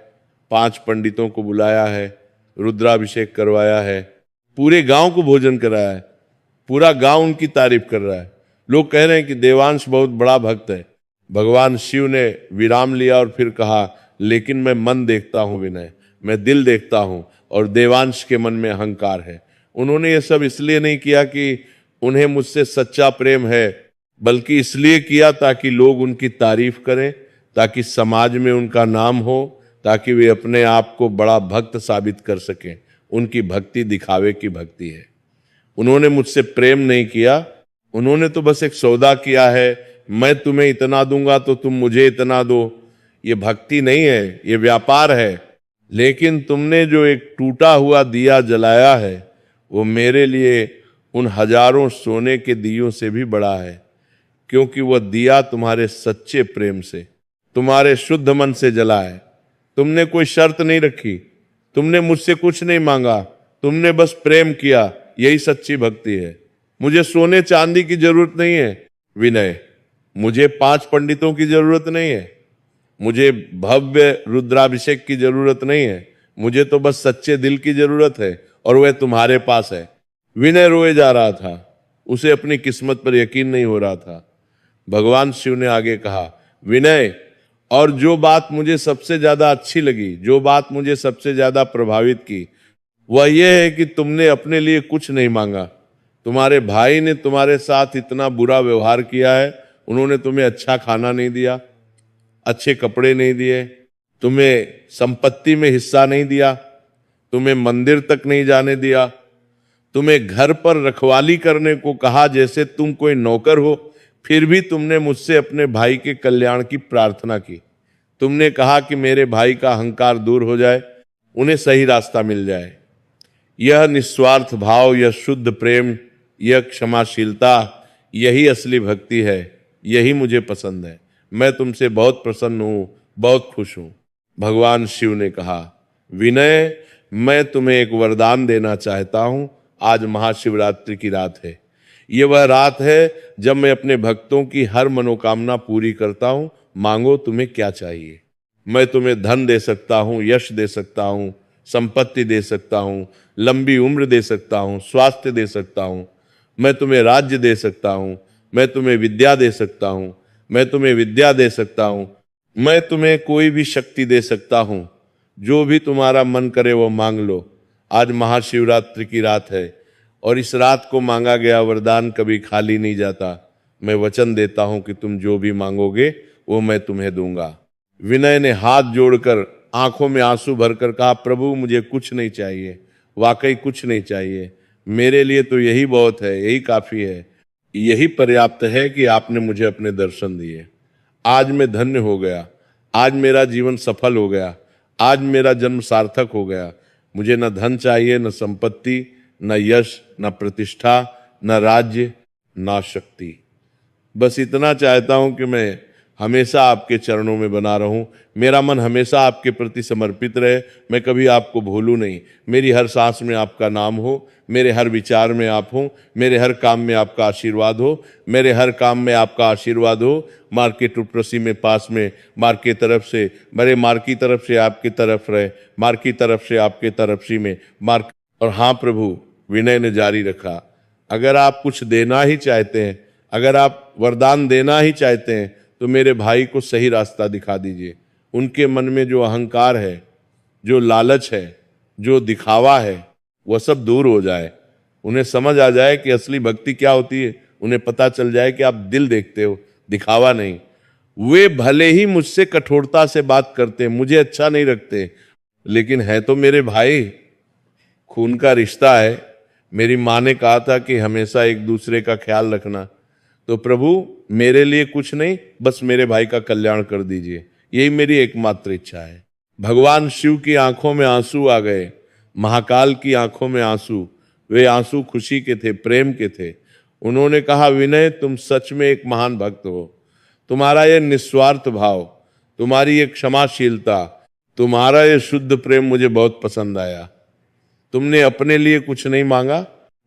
5 पंडितों को बुलाया है, रुद्राभिषेक करवाया है, पूरे गांव को भोजन कराया है। पूरा गांव उनकी तारीफ कर रहा है। लोग कह रहे हैं कि देवांश बहुत बड़ा भक्त है। भगवान शिव ने विराम लिया और फिर कहा, लेकिन मैं मन देखता हूं विनय, मैं दिल देखता हूं, और देवांश के मन में अहंकार है। उन्होंने ये सब इसलिए नहीं किया कि उन्हें मुझसे सच्चा प्रेम है, बल्कि इसलिए किया ताकि लोग उनकी तारीफ करें, ताकि समाज में उनका नाम हो, ताकि वे अपने आप को बड़ा भक्त साबित कर सकें। उनकी भक्ति दिखावे की भक्ति है। उन्होंने मुझसे प्रेम नहीं किया। उन्होंने तो बस एक सौदा किया है, मैं तुम्हें इतना दूंगा तो तुम मुझे इतना दो। ये भक्ति नहीं है, ये व्यापार है। लेकिन तुमने जो एक टूटा हुआ दिया जलाया है, वो मेरे लिए उन हजारों सोने के दियों से भी बड़ा है, क्योंकि वह दिया तुम्हारे सच्चे प्रेम से, तुम्हारे शुद्ध मन से जला है। तुमने कोई शर्त नहीं रखी, तुमने मुझसे कुछ नहीं मांगा, तुमने बस प्रेम किया। यही सच्ची भक्ति है। मुझे सोने चांदी की जरूरत नहीं है विनय, मुझे 5 पंडितों की जरूरत नहीं है, मुझे भव्य रुद्राभिषेक की जरूरत नहीं है। मुझे तो बस सच्चे दिल की जरूरत है, और वह तुम्हारे पास है। विनय रोए जा रहा था, उसे अपनी किस्मत पर यकीन नहीं हो रहा था। भगवान शिव ने आगे कहा, विनय, और जो बात मुझे सबसे ज्यादा अच्छी लगी, जो बात मुझे सबसे ज्यादा प्रभावित की, वह यह है कि तुमने अपने लिए कुछ नहीं मांगा। तुम्हारे भाई ने तुम्हारे साथ इतना बुरा व्यवहार किया है। उन्होंने तुम्हें अच्छा खाना नहीं दिया, अच्छे कपड़े नहीं दिए, तुम्हें संपत्ति में हिस्सा नहीं दिया, तुम्हें मंदिर तक नहीं जाने दिया, तुम्हें घर पर रखवाली करने को कहा जैसे तुम कोई नौकर हो। फिर भी तुमने मुझसे अपने भाई के कल्याण की प्रार्थना की। तुमने कहा कि मेरे भाई का अहंकार दूर हो जाए, उन्हें सही रास्ता मिल जाए। यह निस्वार्थ भाव, यह शुद्ध प्रेम, यह क्षमाशीलता, यही असली भक्ति है। यही मुझे पसंद है। मैं तुमसे बहुत प्रसन्न हूं, बहुत खुश हूं। भगवान शिव ने कहा, विनय, मैं तुम्हें एक वरदान देना चाहता हूं। आज महाशिवरात्रि की रात है। ये वह रात है जब मैं अपने भक्तों की हर मनोकामना पूरी करता हूं। मांगो, तुम्हें क्या चाहिए। मैं तुम्हें धन दे सकता हूं, यश दे सकता हूं, संपत्ति दे सकता हूं, लंबी उम्र दे सकता हूं, स्वास्थ्य दे सकता हूं, मैं तुम्हें राज्य दे सकता हूं, मैं तुम्हें विद्या दे सकता हूं, मैं तुम्हें विद्या दे सकता हूं, मैं तुम्हें कोई भी शक्ति दे सकता हूं। जो भी तुम्हारा मन करे वो मांग लो। आज महाशिवरात्रि की रात है, और इस रात को मांगा गया वरदान कभी खाली नहीं जाता। मैं वचन देता हूं कि तुम जो भी मांगोगे वो मैं तुम्हें दूंगा। विनय ने हाथ जोड़कर आंखों में आंसू भरकर कहा, प्रभु, मुझे कुछ नहीं चाहिए, वाकई कुछ नहीं चाहिए। मेरे लिए तो यही बहुत है, यही काफी है, यही पर्याप्त है कि आपने मुझे अपने दर्शन दिए। आज मैं धन्य हो गया, आज मेरा जीवन सफल हो गया, आज मेरा जन्म सार्थक हो गया। मुझे न धन चाहिए, न संपत्ति, न यश, न प्रतिष्ठा, न राज्य, न शक्ति। बस इतना चाहता हूं कि मैं हमेशा आपके चरणों में बना रहूं। मेरा मन हमेशा आपके प्रति समर्पित रहे, मैं कभी आपको भूलूं नहीं। मेरी हर सांस में आपका नाम हो, मेरे हर विचार में आप हो, मेरे हर काम में आपका आशीर्वाद हो, मेरे हर काम में आपका आशीर्वाद हो। मार के टुपरसी में पास में, मार की तरफ से, मेरे मार की तरफ से आपकी तरफ रहे, मार की तरफ से आपके तरफसी में मार। और हाँ प्रभु, विनय ने जारी रखा, अगर आप कुछ देना ही चाहते हैं, अगर आप वरदान देना ही चाहते हैं, तो मेरे भाई को सही रास्ता दिखा दीजिए। उनके मन में जो अहंकार है, जो लालच है, जो दिखावा है वह सब दूर हो जाए, उन्हें समझ आ जाए कि असली भक्ति क्या होती है, उन्हें पता चल जाए कि आप दिल देखते हो, दिखावा नहीं। वे भले ही मुझसे कठोरता से बात करते, मुझे अच्छा नहीं रखते, लेकिन है तो मेरे भाई, खून का रिश्ता है। मेरी माँ ने कहा था कि हमेशा एक दूसरे का ख्याल रखना, तो प्रभु मेरे लिए कुछ नहीं, बस मेरे भाई का कल्याण कर दीजिए, यही मेरी एकमात्र इच्छा है। भगवान शिव की आंखों में आंसू आ गए, महाकाल की आंखों में आंसू, वे आंसू खुशी के थे, प्रेम के थे। उन्होंने कहा, विनय तुम सच में एक महान भक्त हो, तुम्हारा ये निस्वार्थ भाव, तुम्हारी ये क्षमाशीलता, तुम्हारा ये शुद्ध प्रेम मुझे बहुत पसंद आया। तुमने अपने लिए कुछ नहीं मांगा,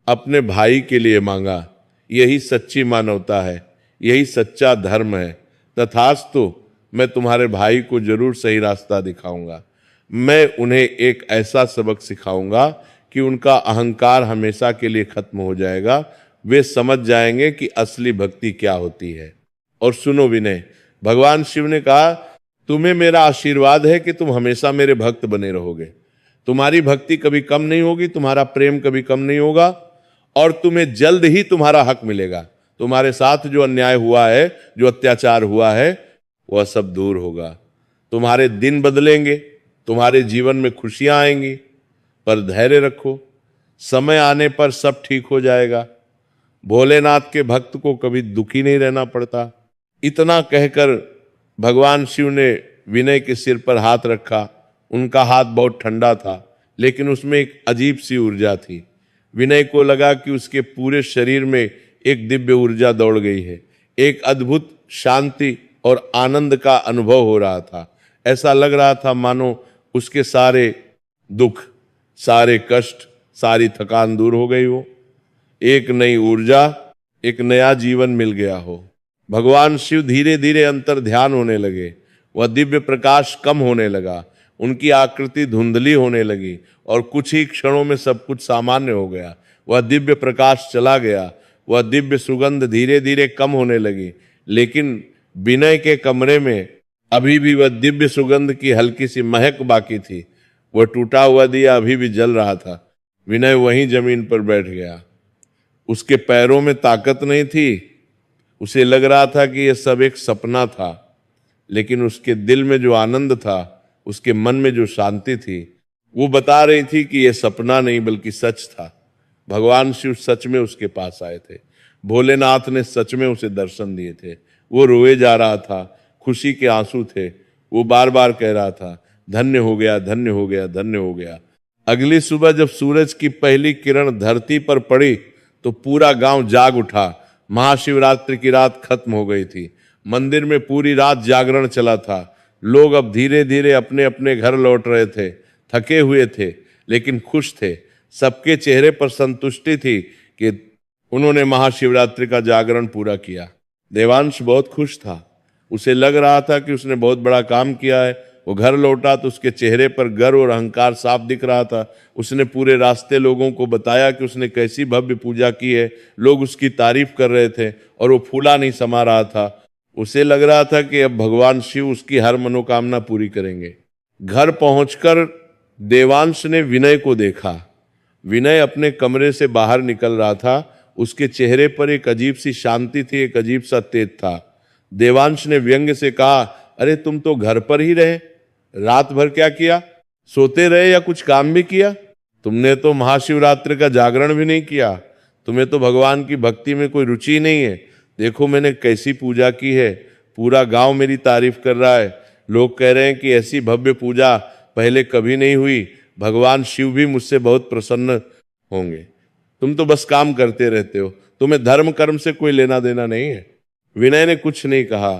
अपने भाई के लिए मांगा। यही सच्ची मानवता है, यही सच्चा धर्म है। तथास्तु, मैं तुम्हारे भाई को जरूर सही रास्ता दिखाऊंगा। मैं उन्हें एक ऐसा सबक सिखाऊंगा कि उनका अहंकार हमेशा के लिए खत्म हो जाएगा। वे समझ जाएंगे कि असली भक्ति क्या होती है। और सुनो विनय, भगवान शिव ने कहा, तुम्हें मेरा आशीर्वाद है कि तुम हमेशा मेरे भक्त बने रहोगे। तुम्हारी भक्ति कभी कम नहीं होगी, तुम्हारा प्रेम कभी कम नहीं होगा, और तुम्हें जल्द ही तुम्हारा हक मिलेगा। तुम्हारे साथ जो अन्याय हुआ है, जो अत्याचार हुआ है, वह सब दूर होगा। तुम्हारे दिन बदलेंगे, तुम्हारे जीवन में खुशियां आएंगी, पर धैर्य रखो, समय आने पर सब ठीक हो जाएगा। भोलेनाथ के भक्त को कभी दुखी नहीं रहना पड़ता। इतना कहकर भगवान शिव ने विनय के सिर पर हाथ रखा। उनका हाथ बहुत ठंडा था, लेकिन उसमें एक अजीब सी ऊर्जा थी। विनय को लगा कि उसके पूरे शरीर में एक दिव्य ऊर्जा दौड़ गई है। एक अद्भुत शांति और आनंद का अनुभव हो रहा था। ऐसा लग रहा था मानो उसके सारे दुख, सारे कष्ट, सारी थकान दूर हो गई हो, एक नई ऊर्जा, एक नया जीवन मिल गया हो। भगवान शिव धीरे धीरे अंतर ध्यान होने लगे। वह दिव्य प्रकाश कम होने लगा, उनकी आकृति धुंधली होने लगी, और कुछ ही क्षणों में सब कुछ सामान्य हो गया। वह दिव्य प्रकाश चला गया, वह दिव्य सुगंध धीरे धीरे कम होने लगी, लेकिन विनय के कमरे में अभी भी वह दिव्य सुगंध की हल्की सी महक बाकी थी। वह टूटा हुआ दिया अभी भी जल रहा था। विनय वहीं जमीन पर बैठ गया। उसके पैरों में ताकत नहीं थी। उसे लग रहा था कि यह सब एक सपना था, लेकिन उसके दिल में जो आनंद था, उसके मन में जो शांति थी, वो बता रही थी कि यह सपना नहीं बल्कि सच था। भगवान शिव सच में उसके पास आए थे। भोलेनाथ ने सच में उसे दर्शन दिए थे। वो रोए जा रहा था, खुशी के आंसू थे। वो बार बार कह रहा था, धन्य हो गया, धन्य हो गया, धन्य हो गया। अगली सुबह जब सूरज की पहली किरण धरती पर पड़ी तो पूरा गांव जाग उठा। महाशिवरात्रि की रात खत्म हो गई थी। मंदिर में पूरी रात जागरण चला था। लोग अब धीरे धीरे अपने अपने घर लौट रहे थे। थके हुए थे, लेकिन खुश थे। सबके चेहरे पर संतुष्टि थी कि उन्होंने महाशिवरात्रि का जागरण पूरा किया। देवांश बहुत खुश था। उसे लग रहा था कि उसने बहुत बड़ा काम किया है। वो घर लौटा तो उसके चेहरे पर गर्व और अहंकार साफ दिख रहा था। उसने पूरे रास्ते लोगों को बताया कि उसने कैसी भव्य पूजा की है। लोग उसकी तारीफ कर रहे थे और वो फूला नहीं समा रहा था। उसे लग रहा था कि अब भगवान शिव उसकी हर मनोकामना पूरी करेंगे। घर पहुंचकर देवांश ने विनय को देखा। विनय अपने कमरे से बाहर निकल रहा था। उसके चेहरे पर एक अजीब सी शांति थी, एक अजीब सा तेज था। देवांश ने व्यंग्य से कहा, अरे तुम तो घर पर ही रहे, रात भर क्या किया? सोते रहे या कुछ काम भी किया? तुमने तो महाशिवरात्रि का जागरण भी नहीं किया। तुम्हें तो भगवान की भक्ति में कोई रुचि नहीं है। देखो मैंने कैसी पूजा की है, पूरा गांव मेरी तारीफ कर रहा है। लोग कह रहे हैं कि ऐसी भव्य पूजा पहले कभी नहीं हुई। भगवान शिव भी मुझसे बहुत प्रसन्न होंगे। तुम तो बस काम करते रहते हो, तुम्हें धर्म कर्म से कोई लेना देना नहीं है। विनय ने कुछ नहीं कहा,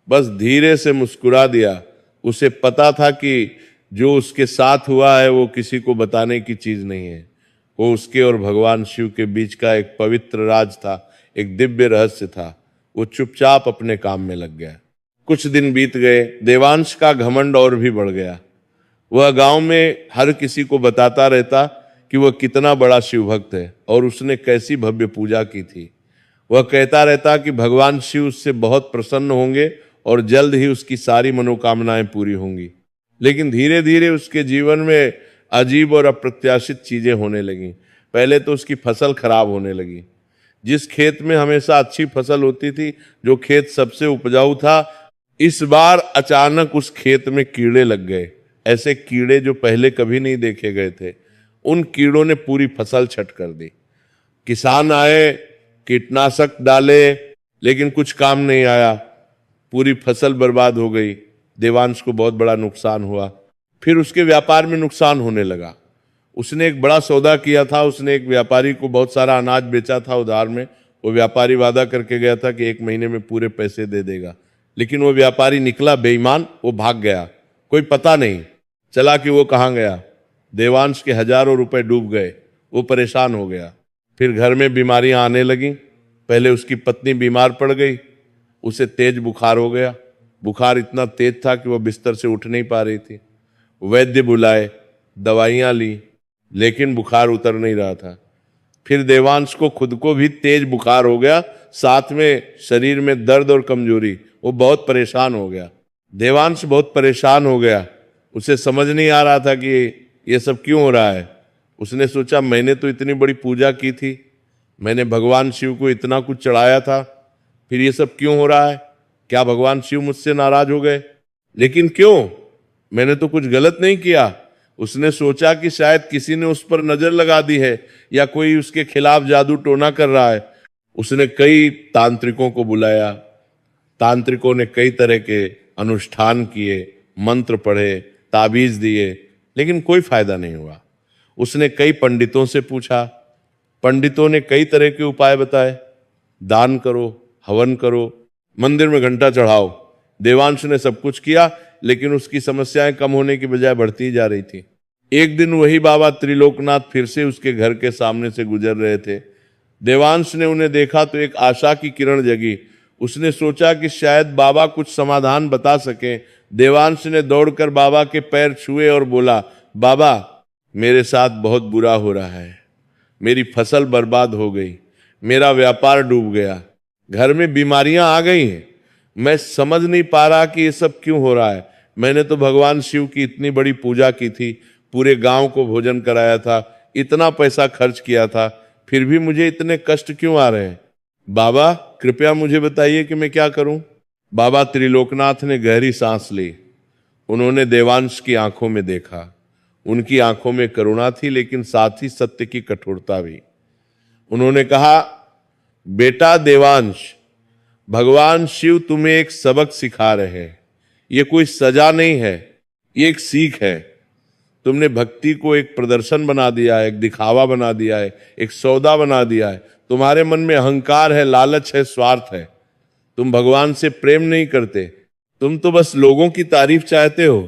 बस धीरे से मुस्कुरा दिया। उसे पता था कि जो उसके साथ हुआ है वो किसी को बताने की चीज नहीं है। वो उसके और भगवान शिव के बीच का एक पवित्र राज था, एक दिव्य रहस्य था। वो चुपचाप अपने काम में लग गया। कुछ दिन बीत गए। देवांश का घमंड और भी बढ़ गया। वह गांव में हर किसी को बताता रहता कि वह कितना बड़ा शिव भक्त है और उसने कैसी भव्य पूजा की थी। वह कहता रहता कि भगवान शिव उससे बहुत प्रसन्न होंगे और जल्द ही उसकी सारी मनोकामनाएं पूरी होंगी। लेकिन धीरे धीरे उसके जीवन में अजीब और अप्रत्याशित चीजें होने लगी। पहले तो उसकी फसल खराब होने लगी। जिस खेत में हमेशा अच्छी फसल होती थी, जो खेत सबसे उपजाऊ था, इस बार अचानक उस खेत में कीड़े लग गए। ऐसे कीड़े जो पहले कभी नहीं देखे गए थे। उन कीड़ों ने पूरी फसल छट कर दी। किसान आए, कीटनाशक डाले, लेकिन कुछ काम नहीं आया। पूरी फसल बर्बाद हो गई। देवांश को बहुत बड़ा नुकसान हुआ। फिर उसके व्यापार में नुकसान होने लगा। उसने एक बड़ा सौदा किया था। उसने एक व्यापारी को बहुत सारा अनाज बेचा था उधार में। वो व्यापारी वादा करके गया था कि 1 महीने में पूरे पैसे दे देगा, लेकिन वो व्यापारी निकला बेईमान। वो भाग गया, कोई पता नहीं चला कि वो कहाँ गया। देवांश के हजारों रुपए डूब गए। वो परेशान हो गया। फिर घर में बीमारियां आने लगीं। पहले उसकी पत्नी बीमार पड़ गई, उसे तेज बुखार हो गया। बुखार इतना तेज था कि वह बिस्तर से उठ नहीं पा रही थी। वैद्य बुलाए, दवाइयां ली, लेकिन बुखार उतर नहीं रहा था। फिर देवांश को खुद को भी तेज बुखार हो गया, साथ में शरीर में दर्द और कमजोरी। वो बहुत परेशान हो गया। देवांश बहुत परेशान हो गया। उसे समझ नहीं आ रहा था कि ये सब क्यों हो रहा है। उसने सोचा, मैंने तो इतनी बड़ी पूजा की थी, मैंने भगवान शिव को इतना कुछ चढ़ाया था, फिर ये सब क्यों हो रहा है? क्या भगवान शिव मुझसे नाराज हो गए? लेकिन क्यों? मैंने तो कुछ गलत नहीं किया। उसने सोचा कि शायद किसी ने उस पर नजर लगा दी है या कोई उसके खिलाफ जादू टोना कर रहा है। उसने कई तांत्रिकों को बुलाया। तांत्रिकों ने कई तरह के अनुष्ठान किए, मंत्र पढ़े, ताबीज दिए, लेकिन कोई फायदा नहीं हुआ। उसने कई पंडितों से पूछा। पंडितों ने कई तरह के उपाय बताए। दान करो, हवन करो, मंदिर में घंटा चढ़ाओ। देवांश ने सब कुछ किया, लेकिन उसकी समस्याएं कम होने की बजाय बढ़ती जा रही थी। एक दिन वही बाबा त्रिलोकनाथ फिर से उसके घर के सामने से गुजर रहे थे। देवांश ने उन्हें देखा तो एक आशा की किरण जगी। उसने सोचा कि शायद बाबा कुछ समाधान बता सके। देवांश ने दौड़कर बाबा के पैर छुए और बोला, बाबा, मेरे साथ बहुत बुरा हो रहा है। मेरी फसल बर्बाद हो गई, मेरा व्यापार डूब गया, घर में बीमारियां आ गई हैं। मैं समझ नहीं पा रहा कि ये सब क्यों हो रहा है। मैंने तो भगवान शिव की इतनी बड़ी पूजा की थी, पूरे गांव को भोजन कराया था, इतना पैसा खर्च किया था, फिर भी मुझे इतने कष्ट क्यों आ रहे हैं? बाबा, कृपया मुझे बताइए कि मैं क्या करूं। बाबा त्रिलोकनाथ ने गहरी सांस ली। उन्होंने देवांश की आंखों में देखा। उनकी आंखों में करुणा थी, लेकिन साथ ही सत्य की कठोरता भी। उन्होंने कहा, बेटा देवांश, भगवान शिव तुम्हें एक सबक सिखा रहे हैं। ये कोई सजा नहीं है, ये एक सीख है। तुमने भक्ति को एक प्रदर्शन बना दिया है, एक दिखावा बना दिया है, एक सौदा बना दिया है। तुम्हारे मन में अहंकार है, लालच है, स्वार्थ है। तुम भगवान से प्रेम नहीं करते। तुम तो बस लोगों की तारीफ चाहते हो।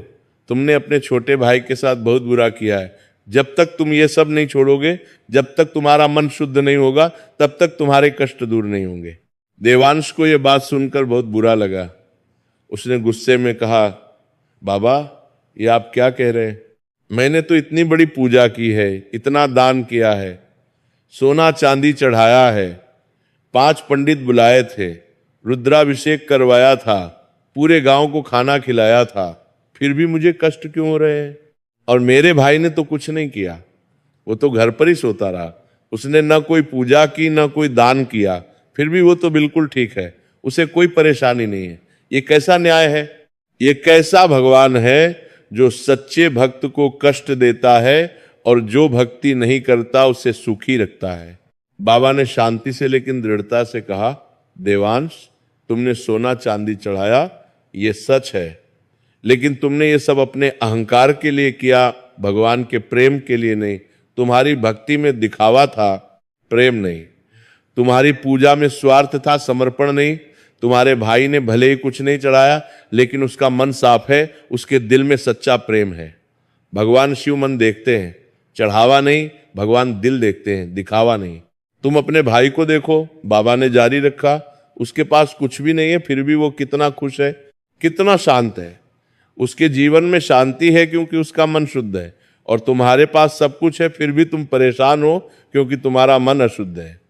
तुमने अपने छोटे भाई के साथ बहुत बुरा किया है। जब तक तुम ये सब नहीं छोड़ोगे, जब तक तुम्हारा मन शुद्ध नहीं होगा, तब तक तुम्हारे कष्ट दूर नहीं होंगे। देवांश को यह बात सुनकर बहुत बुरा लगा। उसने गुस्से में कहा, बाबा, ये आप क्या कह रहे हैं? मैंने तो इतनी बड़ी पूजा की है, इतना दान किया है, सोना चांदी चढ़ाया है, 5 पंडित बुलाए थे, रुद्राभिषेक करवाया था, पूरे गांव को खाना खिलाया था, फिर भी मुझे कष्ट क्यों हो रहे हैं? और मेरे भाई ने तो कुछ नहीं किया, वो तो घर पर ही सोता रहा। उसने न कोई पूजा की, न कोई दान किया, फिर भी वो तो बिल्कुल ठीक है, उसे कोई परेशानी नहीं है। ये कैसा न्याय है? ये कैसा भगवान है जो सच्चे भक्त को कष्ट देता है और जो भक्ति नहीं करता उसे सुखी रखता है? बाबा ने शांति से लेकिन दृढ़ता से कहा, देवांश, तुमने सोना चांदी चढ़ाया, ये सच है, लेकिन तुमने ये सब अपने अहंकार के लिए किया, भगवान के प्रेम के लिए नहीं। तुम्हारी भक्ति में दिखावा था, प्रेम नहीं। तुम्हारी पूजा में स्वार्थ था, समर्पण नहीं। तुम्हारे भाई ने भले ही कुछ नहीं चढ़ाया, लेकिन उसका मन साफ है, उसके दिल में सच्चा प्रेम है। भगवान शिव मन देखते हैं, चढ़ावा नहीं। भगवान दिल देखते हैं, दिखावा नहीं। तुम अपने भाई को देखो, बाबा ने जारी रखा, उसके पास कुछ भी नहीं है, फिर भी वो कितना खुश है, कितना शांत है। उसके जीवन में शांति है क्योंकि उसका मन शुद्ध है। और तुम्हारे पास सब कुछ है, फिर भी तुम परेशान हो क्योंकि तुम्हारा मन अशुद्ध है।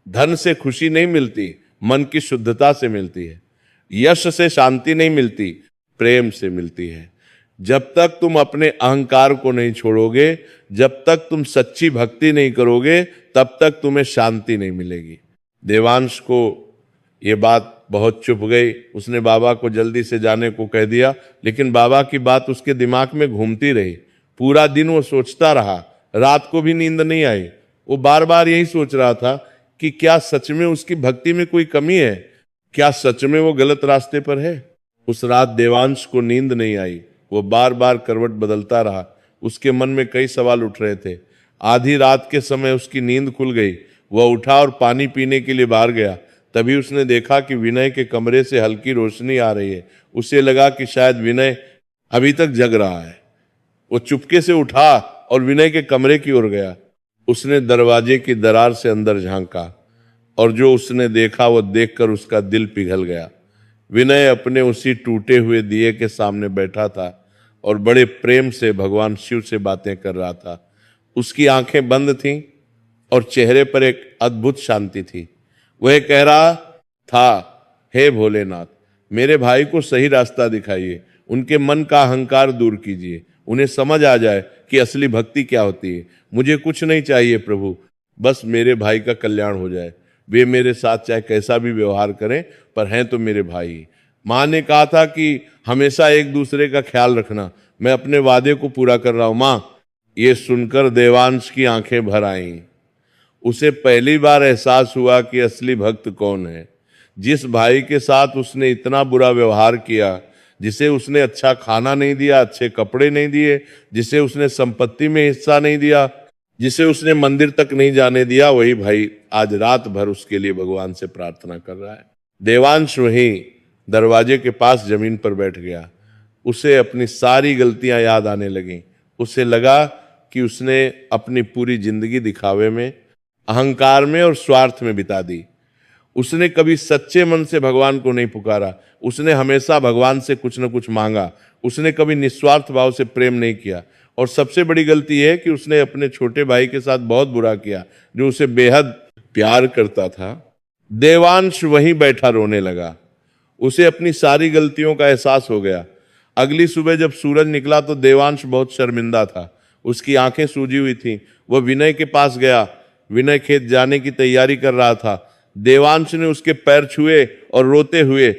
धन से खुशी नहीं मिलती, मन की शुद्धता से मिलती है। यश से शांति नहीं मिलती, प्रेम से मिलती है। जब तक तुम अपने अहंकार को नहीं छोड़ोगे, जब तक तुम सच्ची भक्ति नहीं करोगे, तब तक तुम्हें शांति नहीं मिलेगी। देवांश को ये बात बहुत चुभ गई। उसने बाबा को जल्दी से जाने को कह दिया, लेकिन बाबा की बात उसके दिमाग में घूमती रही। पूरा दिन वो सोचता रहा, रात को भी नींद नहीं आई। वो बार बार यही सोच रहा था कि क्या सच में उसकी भक्ति में कोई कमी है, क्या सच में वो गलत रास्ते पर है। उस रात देवांश को नींद नहीं आई। वो बार बार करवट बदलता रहा। उसके मन में कई सवाल उठ रहे थे। आधी रात के समय उसकी नींद खुल गई। वह उठा और पानी पीने के लिए बाहर गया। तभी उसने देखा कि विनय के कमरे से हल्की रोशनी आ रही है। उसे लगा कि शायद विनय अभी तक जग रहा है। वो चुपके से उठा और विनय के कमरे की ओर गया। उसने दरवाजे की दरार से अंदर झांका और जो उसने देखा वो देखकर उसका दिल पिघल गया। विनय अपने उसी टूटे हुए दिए के सामने बैठा था और बड़े प्रेम से भगवान शिव से बातें कर रहा था। उसकी आंखें बंद थीं और चेहरे पर एक अद्भुत शांति थी। वह कह रहा था, हे भोलेनाथ, मेरे भाई को सही रास्ता दिखाइए, उनके मन का अहंकार दूर कीजिए, उन्हें समझ आ जाए कि असली भक्ति क्या होती है। मुझे कुछ नहीं चाहिए प्रभु, बस मेरे भाई का कल्याण हो जाए। वे मेरे साथ चाहे कैसा भी व्यवहार करें, पर हैं तो मेरे भाई। माँ ने कहा था कि हमेशा एक दूसरे का ख्याल रखना। मैं अपने वादे को पूरा कर रहा हूं माँ। ये सुनकर देवांश की आंखें भर आईं। उसे पहली बार एहसास हुआ कि असली भक्त कौन है। जिस भाई के साथ उसने इतना बुरा व्यवहार किया, जिसे उसने अच्छा खाना नहीं दिया, अच्छे कपड़े नहीं दिए, जिसे उसने संपत्ति में हिस्सा नहीं दिया, जिसे उसने मंदिर तक नहीं जाने दिया, वही भाई आज रात भर उसके लिए भगवान से प्रार्थना कर रहा है। देवांश वहीं दरवाजे के पास जमीन पर बैठ गया। उसे अपनी सारी गलतियां याद आने लगीं। उसे लगा कि उसने अपनी पूरी जिंदगी दिखावे में, अहंकार में और स्वार्थ में बिता दी। उसने कभी सच्चे मन से भगवान को नहीं पुकारा। उसने हमेशा भगवान से कुछ न कुछ मांगा। उसने कभी निस्वार्थ भाव से प्रेम नहीं किया। और सबसे बड़ी गलती यह है कि उसने अपने छोटे भाई के साथ बहुत बुरा किया, जो उसे बेहद प्यार करता था। देवांश वहीं बैठा रोने लगा। उसे अपनी सारी गलतियों का एहसास हो गया। अगली सुबह जब सूरज निकला तो देवांश बहुत शर्मिंदा था। उसकी आंखें सूजी हुई थीं। वह विनय के पास गया। विनय खेत जाने की तैयारी कर रहा था। देवांश ने उसके पैर छुए और रोते हुए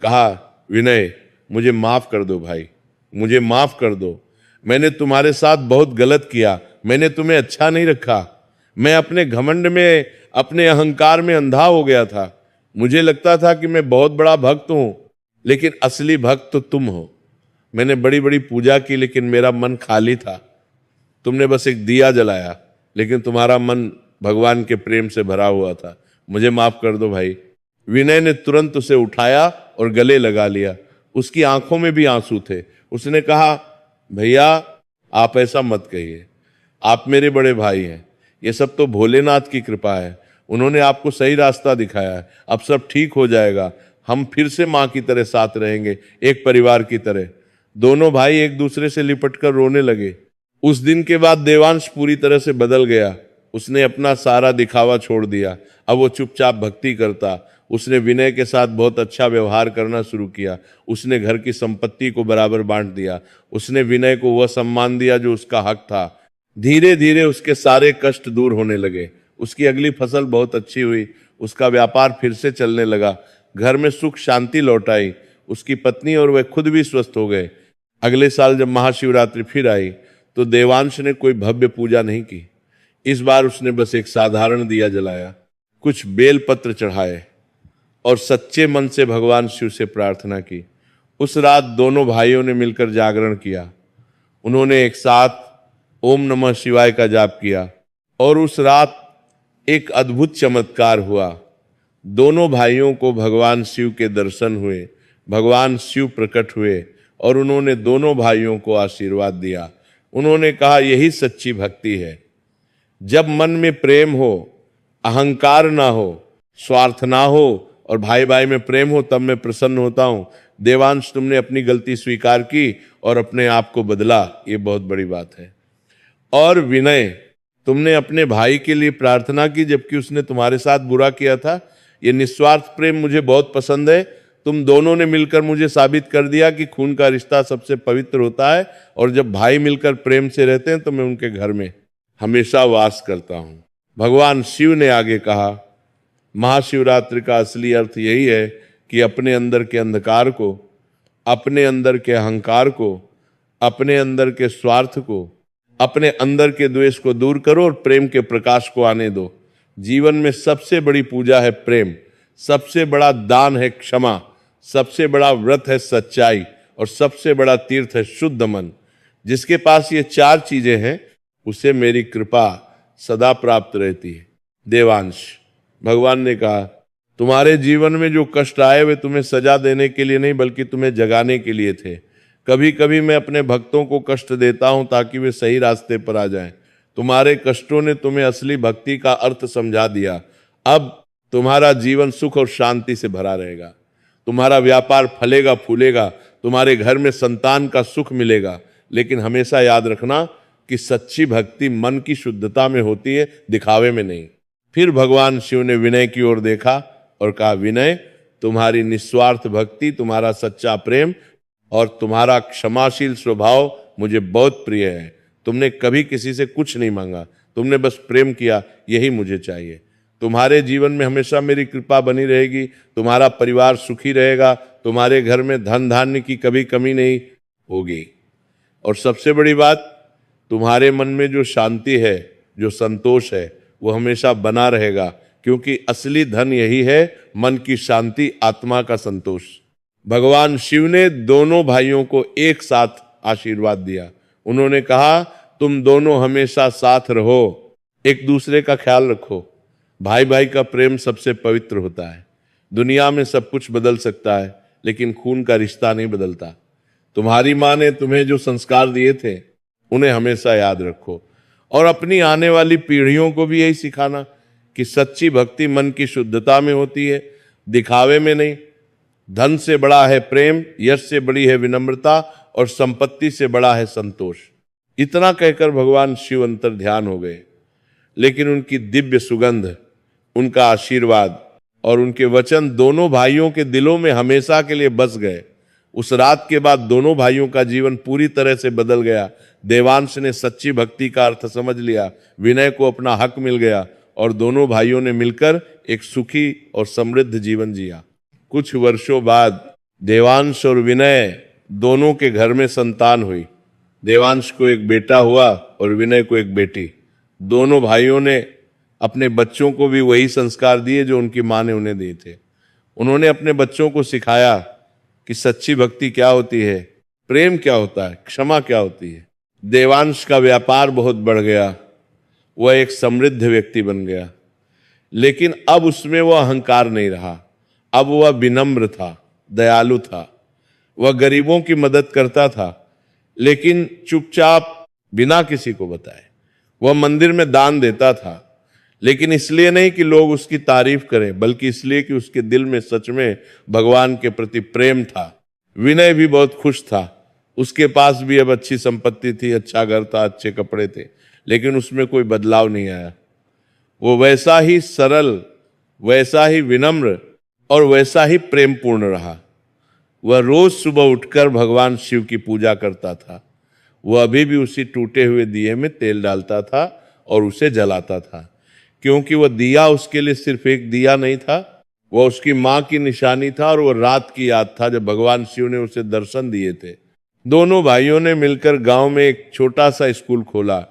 कहा, विनय, मुझे माफ कर दो भाई, मुझे माफ कर दो। मैंने तुम्हारे साथ बहुत गलत किया। मैंने तुम्हें अच्छा नहीं रखा। मैं अपने घमंड में, अपने अहंकार में अंधा हो गया था। मुझे लगता था कि मैं बहुत बड़ा भक्त हूं, लेकिन असली भक्त तो तुम हो। मैंने बड़ी बड़ी पूजा की, लेकिन मेरा मन खाली था। तुमने बस एक दिया जलाया, लेकिन तुम्हारा मन भगवान के प्रेम से भरा हुआ था। मुझे माफ कर दो भाई। विनय ने तुरंत उसे उठाया और गले लगा लिया। उसकी आंखों में भी आंसू थे। उसने कहा, भैया, आप ऐसा मत कहिए। आप मेरे बड़े भाई हैं। ये सब तो भोलेनाथ की कृपा है। उन्होंने आपको सही रास्ता दिखाया है। अब सब ठीक हो जाएगा। हम फिर से माँ की तरह साथ रहेंगे, एक परिवार की तरह। दोनों भाई एक दूसरे से लिपट कर रोने लगे। उस दिन के बाद देवांश पूरी तरह से बदल गया। उसने अपना सारा दिखावा छोड़ दिया। अब वो चुपचाप भक्ति करता। उसने विनय के साथ बहुत अच्छा व्यवहार करना शुरू किया। उसने घर की संपत्ति को बराबर बांट दिया। उसने विनय को वह सम्मान दिया जो उसका हक था। धीरे धीरे उसके सारे कष्ट दूर होने लगे। उसकी अगली फसल बहुत अच्छी हुई। उसका व्यापार फिर से चलने लगा। घर में सुख शांति लौट आई। उसकी पत्नी और वह खुद भी स्वस्थ हो गए। अगले साल जब महाशिवरात्रि फिर आई तो देवांश ने कोई भव्य पूजा नहीं की। इस बार उसने बस एक साधारण दिया जलाया, कुछ बेल पत्र चढ़ाए और सच्चे मन से भगवान शिव से प्रार्थना की। उस रात दोनों भाइयों ने मिलकर जागरण किया। उन्होंने एक साथ ओम नमः शिवाय का जाप किया और उस रात एक अद्भुत चमत्कार हुआ। दोनों भाइयों को भगवान शिव के दर्शन हुए। भगवान शिव प्रकट हुए और उन्होंने दोनों भाइयों को आशीर्वाद दिया। उन्होंने कहा, यही सच्ची भक्ति है। जब मन में प्रेम हो, अहंकार ना हो, स्वार्थ ना हो और भाई भाई में प्रेम हो, तब मैं प्रसन्न होता हूं। देवांश, तुमने अपनी गलती स्वीकार की और अपने आप को बदला, ये बहुत बड़ी बात है। और विनय, तुमने अपने भाई के लिए प्रार्थना की जबकि उसने तुम्हारे साथ बुरा किया था। ये निस्वार्थ प्रेम मुझे बहुत पसंद है। तुम दोनों ने मिलकर मुझे साबित कर दिया कि खून का रिश्ता सबसे पवित्र होता है, और जब भाई मिलकर प्रेम से रहते हैं तो मैं उनके घर में हमेशा वास करता हूं। भगवान शिव ने आगे कहा, महाशिवरात्रि का असली अर्थ यही है कि अपने अंदर के अंधकार को, अपने अंदर के अहंकार को, अपने अंदर के स्वार्थ को, अपने अंदर के द्वेष को दूर करो और प्रेम के प्रकाश को आने दो। जीवन में सबसे बड़ी पूजा है प्रेम, सबसे बड़ा दान है क्षमा, सबसे बड़ा व्रत है सच्चाई, और सबसे बड़ा तीर्थ है शुद्ध मन। जिसके पास ये चार चीजें हैं उसे मेरी कृपा सदा प्राप्त रहती है। देवांश, भगवान ने कहा, तुम्हारे जीवन में जो कष्ट आए वे तुम्हें सजा देने के लिए नहीं बल्कि तुम्हें जगाने के लिए थे। कभी कभी मैं अपने भक्तों को कष्ट देता हूं ताकि वे सही रास्ते पर आ जाएं। तुम्हारे कष्टों ने तुम्हें असली भक्ति का अर्थ समझा दिया। अब तुम्हारा जीवन सुख और शांति से भरा रहेगा, तुम्हारा व्यापार फलेगा फूलेगा, तुम्हारे घर में संतान का सुख मिलेगा। लेकिन हमेशा याद रखना कि सच्ची भक्ति मन की शुद्धता में होती है, दिखावे में नहीं। फिर भगवान शिव ने विनय की ओर देखा और कहा, विनय, तुम्हारी निस्वार्थ भक्ति, तुम्हारा सच्चा प्रेम और तुम्हारा क्षमाशील स्वभाव मुझे बहुत प्रिय है। तुमने कभी किसी से कुछ नहीं मांगा, तुमने बस प्रेम किया, यही मुझे चाहिए। तुम्हारे जीवन में हमेशा मेरी कृपा बनी रहेगी, तुम्हारा परिवार सुखी रहेगा, तुम्हारे घर में धन धान्य की कभी कमी नहीं होगी, और सबसे बड़ी बात, तुम्हारे मन में जो शांति है, जो संतोष है, वो हमेशा बना रहेगा, क्योंकि असली धन यही है, मन की शांति, आत्मा का संतोष। भगवान शिव ने दोनों भाइयों को एक साथ आशीर्वाद दिया। उन्होंने कहा, तुम दोनों हमेशा साथ रहो, एक दूसरे का ख्याल रखो। भाई भाई का प्रेम सबसे पवित्र होता है। दुनिया में सब कुछ बदल सकता है, लेकिन खून का रिश्ता नहीं बदलता। तुम्हारी माँ ने तुम्हें जो संस्कार दिए थे उन्हें हमेशा याद रखो, और अपनी आने वाली पीढ़ियों को भी यही सिखाना कि सच्ची भक्ति मन की शुद्धता में होती है, दिखावे में नहीं। धन से बड़ा है प्रेम, यश से बड़ी है विनम्रता, और संपत्ति से बड़ा है संतोष। इतना कहकर भगवान शिव अंतर ध्यान हो गए, लेकिन उनकी दिव्य सुगंध, उनका आशीर्वाद और उनके वचन दोनों भाइयों के दिलों में हमेशा के लिए बस गए। उस रात के बाद दोनों भाइयों का जीवन पूरी तरह से बदल गया। देवांश ने सच्ची भक्ति का अर्थ समझ लिया, विनय को अपना हक मिल गया, और दोनों भाइयों ने मिलकर एक सुखी और समृद्ध जीवन जिया। कुछ वर्षों बाद देवांश और विनय दोनों के घर में संतान हुई। देवांश को एक बेटा हुआ और विनय को एक बेटी। दोनों भाइयों ने अपने बच्चों को भी वही संस्कार दिए जो उनकी माँ ने उन्हें दिए थे। उन्होंने अपने बच्चों को सिखाया कि सच्ची भक्ति क्या होती है, प्रेम क्या होता है, क्षमा क्या होती है। देवांश का व्यापार बहुत बढ़ गया, वह एक समृद्ध व्यक्ति बन गया, लेकिन अब उसमें वह अहंकार नहीं रहा। अब वह विनम्र था, दयालु था, वह गरीबों की मदद करता था, लेकिन चुपचाप, बिना किसी को बताए। वह मंदिर में दान देता था, लेकिन इसलिए नहीं कि लोग उसकी तारीफ करें, बल्कि इसलिए कि उसके दिल में सच में भगवान के प्रति प्रेम था। विनय भी बहुत खुश था, उसके पास भी अब अच्छी संपत्ति थी, अच्छा घर था, अच्छे कपड़े थे, लेकिन उसमें कोई बदलाव नहीं आया। वो वैसा ही सरल, वैसा ही विनम्र और वैसा ही प्रेमपूर्ण रहा। वह रोज सुबह उठकर भगवान शिव की पूजा करता था। वह अभी भी उसी टूटे हुए दिए में तेल डालता था और उसे जलाता था, क्योंकि वह दिया उसके लिए सिर्फ एक दिया नहीं था, वह उसकी माँ की निशानी था, और वह रात की याद था जब भगवान शिव ने उसे दर्शन दिए थे। दोनों भाइयों ने मिलकर गांव में एक छोटा सा स्कूल खोला,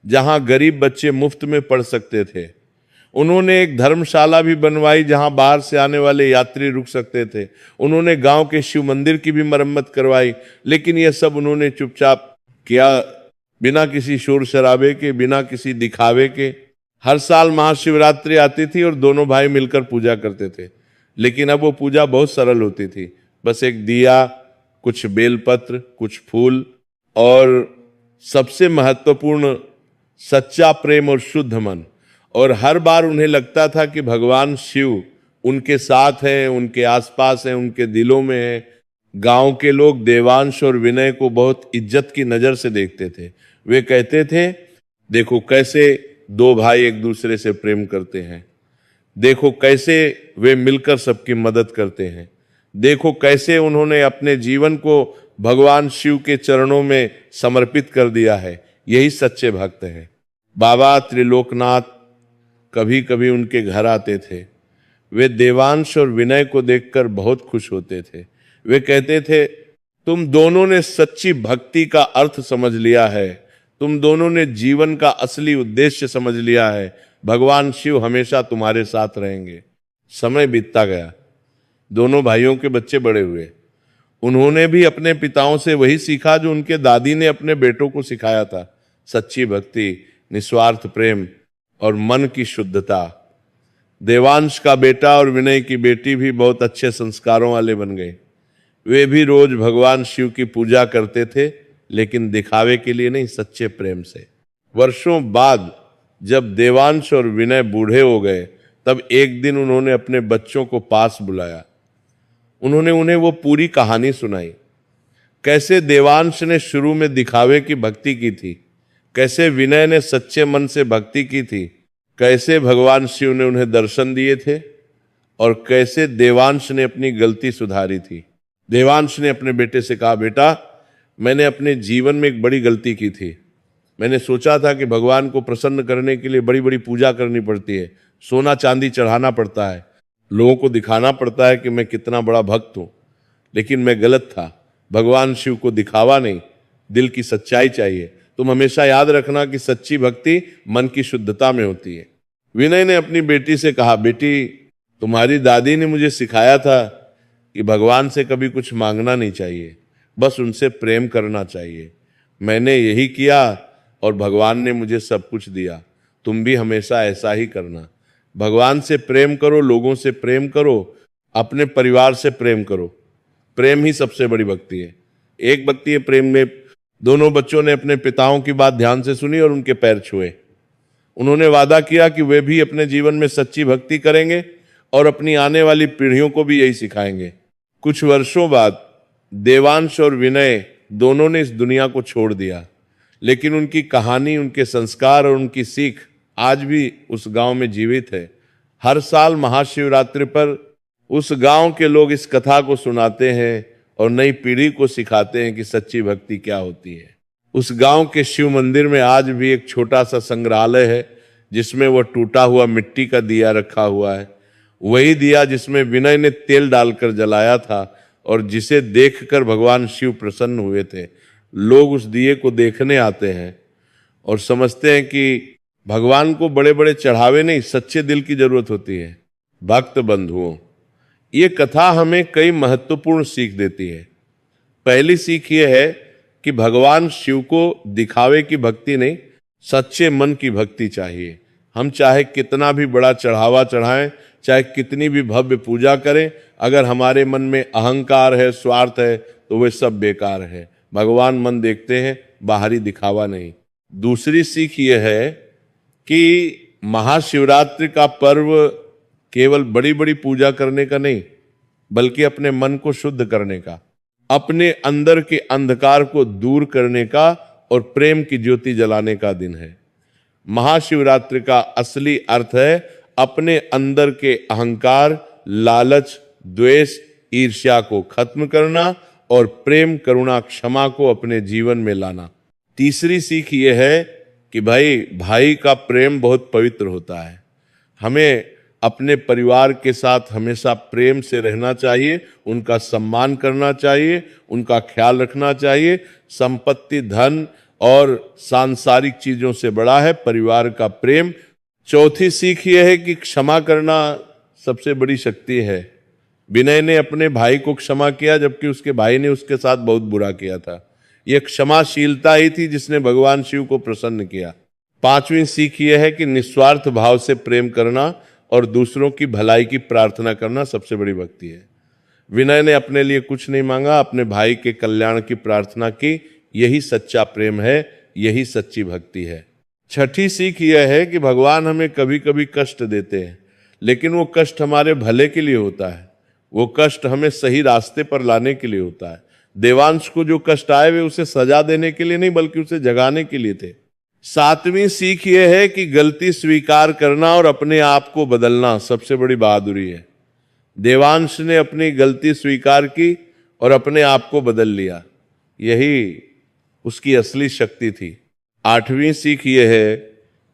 जहां गरीब बच्चे मुफ्त में पढ़ सकते थे। उन्होंने एक धर्मशाला भी बनवाई जहां बाहर से आने वाले यात्री रुक सकते थे। उन्होंने गांव के शिव मंदिर की भी मरम्मत करवाई, लेकिन यह सब उन्होंने चुपचाप किया, बिना किसी शोर शराबे के, बिना किसी दिखावे के। हर साल महाशिवरात्रि आती थी और दोनों भाई मिलकर पूजा करते थे, लेकिन अब वो पूजा बहुत सरल होती थी। बस एक दिया, कुछ बेलपत्र, कुछ फूल, और सबसे महत्वपूर्ण सच्चा प्रेम और शुद्ध मन। और हर बार उन्हें लगता था कि भगवान शिव उनके साथ हैं, उनके आसपास हैं, उनके दिलों में हैं। गांव के लोग देवांश और विनय को बहुत इज्जत की नजर से देखते थे। वे कहते थे, देखो कैसे दो भाई एक दूसरे से प्रेम करते हैं, देखो कैसे वे मिलकर सबकी मदद करते हैं। देखो कैसे उन्होंने अपने जीवन को भगवान शिव के चरणों में समर्पित कर दिया है। यही सच्चे भक्त हैं। बाबा त्रिलोकनाथ कभी कभी उनके घर आते थे। वे देवांश और विनय को देखकर बहुत खुश होते थे। वे कहते थे, तुम दोनों ने सच्ची भक्ति का अर्थ समझ लिया है, तुम दोनों ने जीवन का असली उद्देश्य समझ लिया है। भगवान शिव हमेशा तुम्हारे साथ रहेंगे। समय बीतता गया, दोनों भाइयों के बच्चे बड़े हुए। उन्होंने भी अपने पिताओं से वही सीखा जो उनके दादी ने अपने बेटों को सिखाया था, सच्ची भक्ति, निस्वार्थ प्रेम और मन की शुद्धता। देवांश का बेटा और विनय की बेटी भी बहुत अच्छे संस्कारों वाले बन गए। वे भी रोज भगवान शिव की पूजा करते थे, लेकिन दिखावे के लिए नहीं, सच्चे प्रेम से। वर्षों बाद जब देवांश और विनय बूढ़े हो गए, तब एक दिन उन्होंने अपने बच्चों को पास बुलाया। उन्होंने उन्हें वो पूरी कहानी सुनाई। कैसे देवांश ने शुरू में दिखावे की भक्ति की थी, कैसे विनय ने सच्चे मन से भक्ति की थी, कैसे भगवान शिव ने उन्हें दर्शन दिए थे और कैसे देवांश ने अपनी गलती सुधारी थी। देवांश ने अपने बेटे से कहा, बेटा, मैंने अपने जीवन में एक बड़ी गलती की थी। मैंने सोचा था कि भगवान को प्रसन्न करने के लिए बड़ी बड़ी पूजा करनी पड़ती है, सोना चांदी चढ़ाना पड़ता है, लोगों को दिखाना पड़ता है कि मैं कितना बड़ा भक्त हूं। लेकिन मैं गलत था। भगवान शिव को दिखावा नहीं, दिल की सच्चाई चाहिए। तुम हमेशा याद रखना कि सच्ची भक्ति मन की शुद्धता में होती है। विनय ने अपनी बेटी से कहा, बेटी, तुम्हारी दादी ने मुझे सिखाया था कि भगवान से कभी कुछ मांगना नहीं चाहिए, बस उनसे प्रेम करना चाहिए। मैंने यही किया और भगवान ने मुझे सब कुछ दिया। तुम भी हमेशा ऐसा ही करना। भगवान से प्रेम करो, लोगों से प्रेम करो, अपने परिवार से प्रेम करो। प्रेम ही सबसे बड़ी भक्ति है। एक भक्ति है प्रेम में। दोनों बच्चों ने अपने पिताओं की बात ध्यान से सुनी और उनके पैर छुए। उन्होंने वादा किया कि वे भी अपने जीवन में सच्ची भक्ति करेंगे और अपनी आने वाली पीढ़ियों को भी यही सिखाएंगे। कुछ वर्षों बाद देवांश और विनय दोनों ने इस दुनिया को छोड़ दिया, लेकिन उनकी कहानी, उनके संस्कार और उनकी सीख आज भी उस गांव में जीवित है। हर साल महाशिवरात्रि पर उस गांव के लोग इस कथा को सुनाते हैं और नई पीढ़ी को सिखाते हैं कि सच्ची भक्ति क्या होती है। उस गांव के शिव मंदिर में आज भी एक छोटा सा संग्रहालय है, जिसमें वह टूटा हुआ मिट्टी का दिया रखा हुआ है। वही दिया जिसमें विनय ने तेल डालकर जलाया था और जिसे देखकर भगवान शिव प्रसन्न हुए थे। लोग उस दिए को देखने आते हैं और समझते हैं कि भगवान को बड़े बड़े चढ़ावे नहीं, सच्चे दिल की जरूरत होती है। भक्त बंधुओं, ये कथा हमें कई महत्वपूर्ण सीख देती है। पहली सीख ये है कि भगवान शिव को दिखावे की भक्ति नहीं, सच्चे मन की भक्ति चाहिए। हम चाहे कितना भी बड़ा चढ़ावा चढ़ाएं, चाहे कितनी भी भव्य पूजा करें, अगर हमारे मन में अहंकार है, स्वार्थ है, तो वे सब बेकार है। भगवान मन देखते हैं, बाहरी दिखावा नहीं। दूसरी सीख ये है कि महाशिवरात्रि का पर्व केवल बड़ी बड़ी पूजा करने का नहीं, बल्कि अपने मन को शुद्ध करने का, अपने अंदर के अंधकार को दूर करने का और प्रेम की ज्योति जलाने का दिन है। महाशिवरात्रि का असली अर्थ है अपने अंदर के अहंकार, लालच, द्वेष, ईर्ष्या को खत्म करना और प्रेम, करुणा, क्षमा को अपने जीवन में लाना। तीसरी सीख यह है कि भाई का प्रेम बहुत पवित्र होता है। हमें अपने परिवार के साथ हमेशा प्रेम से रहना चाहिए, उनका सम्मान करना चाहिए, उनका ख्याल रखना चाहिए। संपत्ति, धन और सांसारिक चीजों से बड़ा है परिवार का प्रेम। चौथी सीख यह है कि क्षमा करना सबसे बड़ी शक्ति है। विनय ने अपने भाई को क्षमा किया, जबकि उसके भाई ने उसके साथ बहुत बुरा किया था। यह क्षमाशीलता ही थी जिसने भगवान शिव को प्रसन्न किया। पांचवी सीख यह है कि निस्वार्थ भाव से प्रेम करना और दूसरों की भलाई की प्रार्थना करना सबसे बड़ी भक्ति है। विनय ने अपने लिए कुछ नहीं मांगा, अपने भाई के कल्याण की प्रार्थना की। यही सच्चा प्रेम है, यही सच्ची भक्ति है। छठी सीख यह है कि भगवान हमें कभी कभी कष्ट देते हैं, लेकिन वो कष्ट हमारे भले के लिए होता है। वो कष्ट हमें सही रास्ते पर लाने के लिए होता है। देवांश को जो कष्ट आए वे उसे सजा देने के लिए नहीं, बल्कि उसे जगाने के लिए थे। सातवीं सीख यह है कि गलती स्वीकार करना और अपने आप को बदलना सबसे बड़ी बहादुरी है। देवांश ने अपनी गलती स्वीकार की और अपने आप को बदल लिया। यही उसकी असली शक्ति थी। 8वीं सीख यह है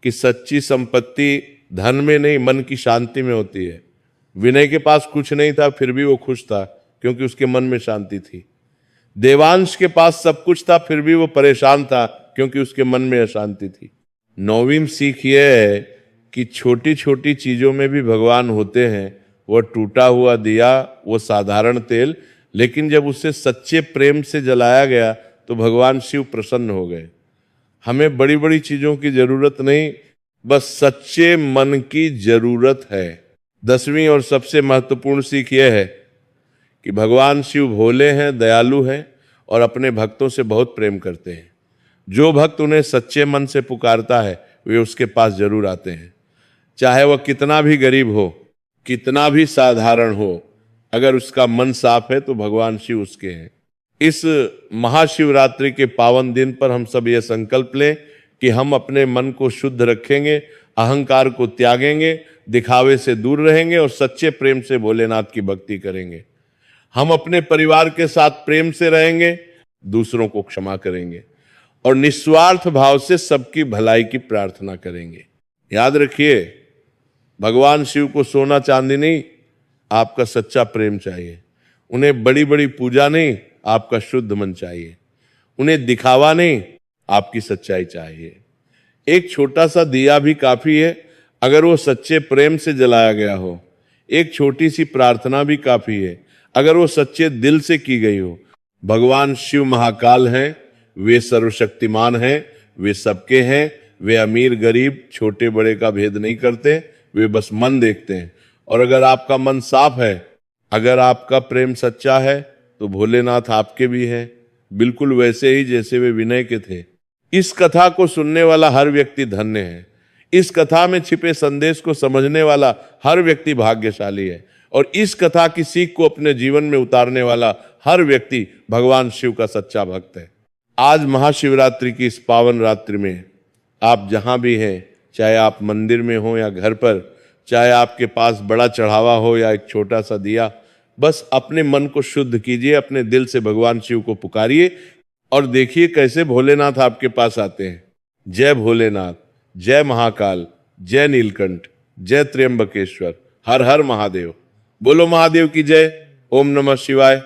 कि सच्ची संपत्ति धन में नहीं, मन की शांति में होती है। विनय के पास कुछ नहीं था, फिर भी वो खुश था क्योंकि उसके मन में शांति थी। देवांश के पास सब कुछ था, फिर भी वो परेशान था क्योंकि उसके मन में अशांति थी। 9वीं सीख यह है कि छोटी छोटी चीजों में भी भगवान होते हैं। वो टूटा हुआ दिया, वो साधारण तेल, लेकिन जब उसे सच्चे प्रेम से जलाया गया तो भगवान शिव प्रसन्न हो गए। हमें बड़ी बड़ी चीजों की जरूरत नहीं, बस सच्चे मन की जरूरत है। 10वीं और सबसे महत्वपूर्ण सीख यह है कि भगवान शिव भोले हैं, दयालु हैं और अपने भक्तों से बहुत प्रेम करते हैं। जो भक्त उन्हें सच्चे मन से पुकारता है वे उसके पास जरूर आते हैं, चाहे वह कितना भी गरीब हो, कितना भी साधारण हो। अगर उसका मन साफ है तो भगवान शिव उसके हैं। इस महाशिवरात्रि के पावन दिन पर हम सब ये संकल्प लें कि हम अपने मन को शुद्ध रखेंगे, अहंकार को त्यागेंगे, दिखावे से दूर रहेंगे और सच्चे प्रेम से भोलेनाथ की भक्ति करेंगे। हम अपने परिवार के साथ प्रेम से रहेंगे, दूसरों को क्षमा करेंगे और निस्वार्थ भाव से सबकी भलाई की प्रार्थना करेंगे। याद रखिए, भगवान शिव को सोना चांदी नहीं, आपका सच्चा प्रेम चाहिए। उन्हें बड़ी बड़ी पूजा नहीं, आपका शुद्ध मन चाहिए। उन्हें दिखावा नहीं, आपकी सच्चाई चाहिए। एक छोटा सा दिया भी काफी है अगर वो सच्चे प्रेम से जलाया गया हो। एक छोटी सी प्रार्थना भी काफी है अगर वो सच्चे दिल से की गई हो। भगवान शिव महाकाल हैं, वे सर्वशक्तिमान हैं, वे सबके हैं। वे अमीर गरीब छोटे बड़े का भेद नहीं करते, वे बस मन देखते हैं। और अगर आपका मन साफ है, अगर आपका प्रेम सच्चा है तो भोलेनाथ आपके भी हैं, बिल्कुल वैसे ही जैसे वे विनय के थे। इस कथा को सुनने वाला हर व्यक्ति धन्य है। इस कथा में छिपे संदेश को समझने वाला हर व्यक्ति भाग्यशाली है और इस कथा की सीख को अपने जीवन में उतारने वाला हर व्यक्ति भगवान शिव का सच्चा भक्त है। आज महाशिवरात्रि की इस पावन रात्रि में आप जहां भी हैं, चाहे आप मंदिर में हो या घर पर, चाहे आपके पास बड़ा चढ़ावा हो या एक छोटा सा दिया, बस अपने मन को शुद्ध कीजिए, अपने दिल से भगवान शिव को पुकारिए और देखिए कैसे भोलेनाथ आपके पास आते हैं। जय भोलेनाथ, जय महाकाल, जय नीलकंठ, जय त्र्यंबकेश्वर, हर हर महादेव। बोलो महादेव की जय। ओम नमः शिवाय।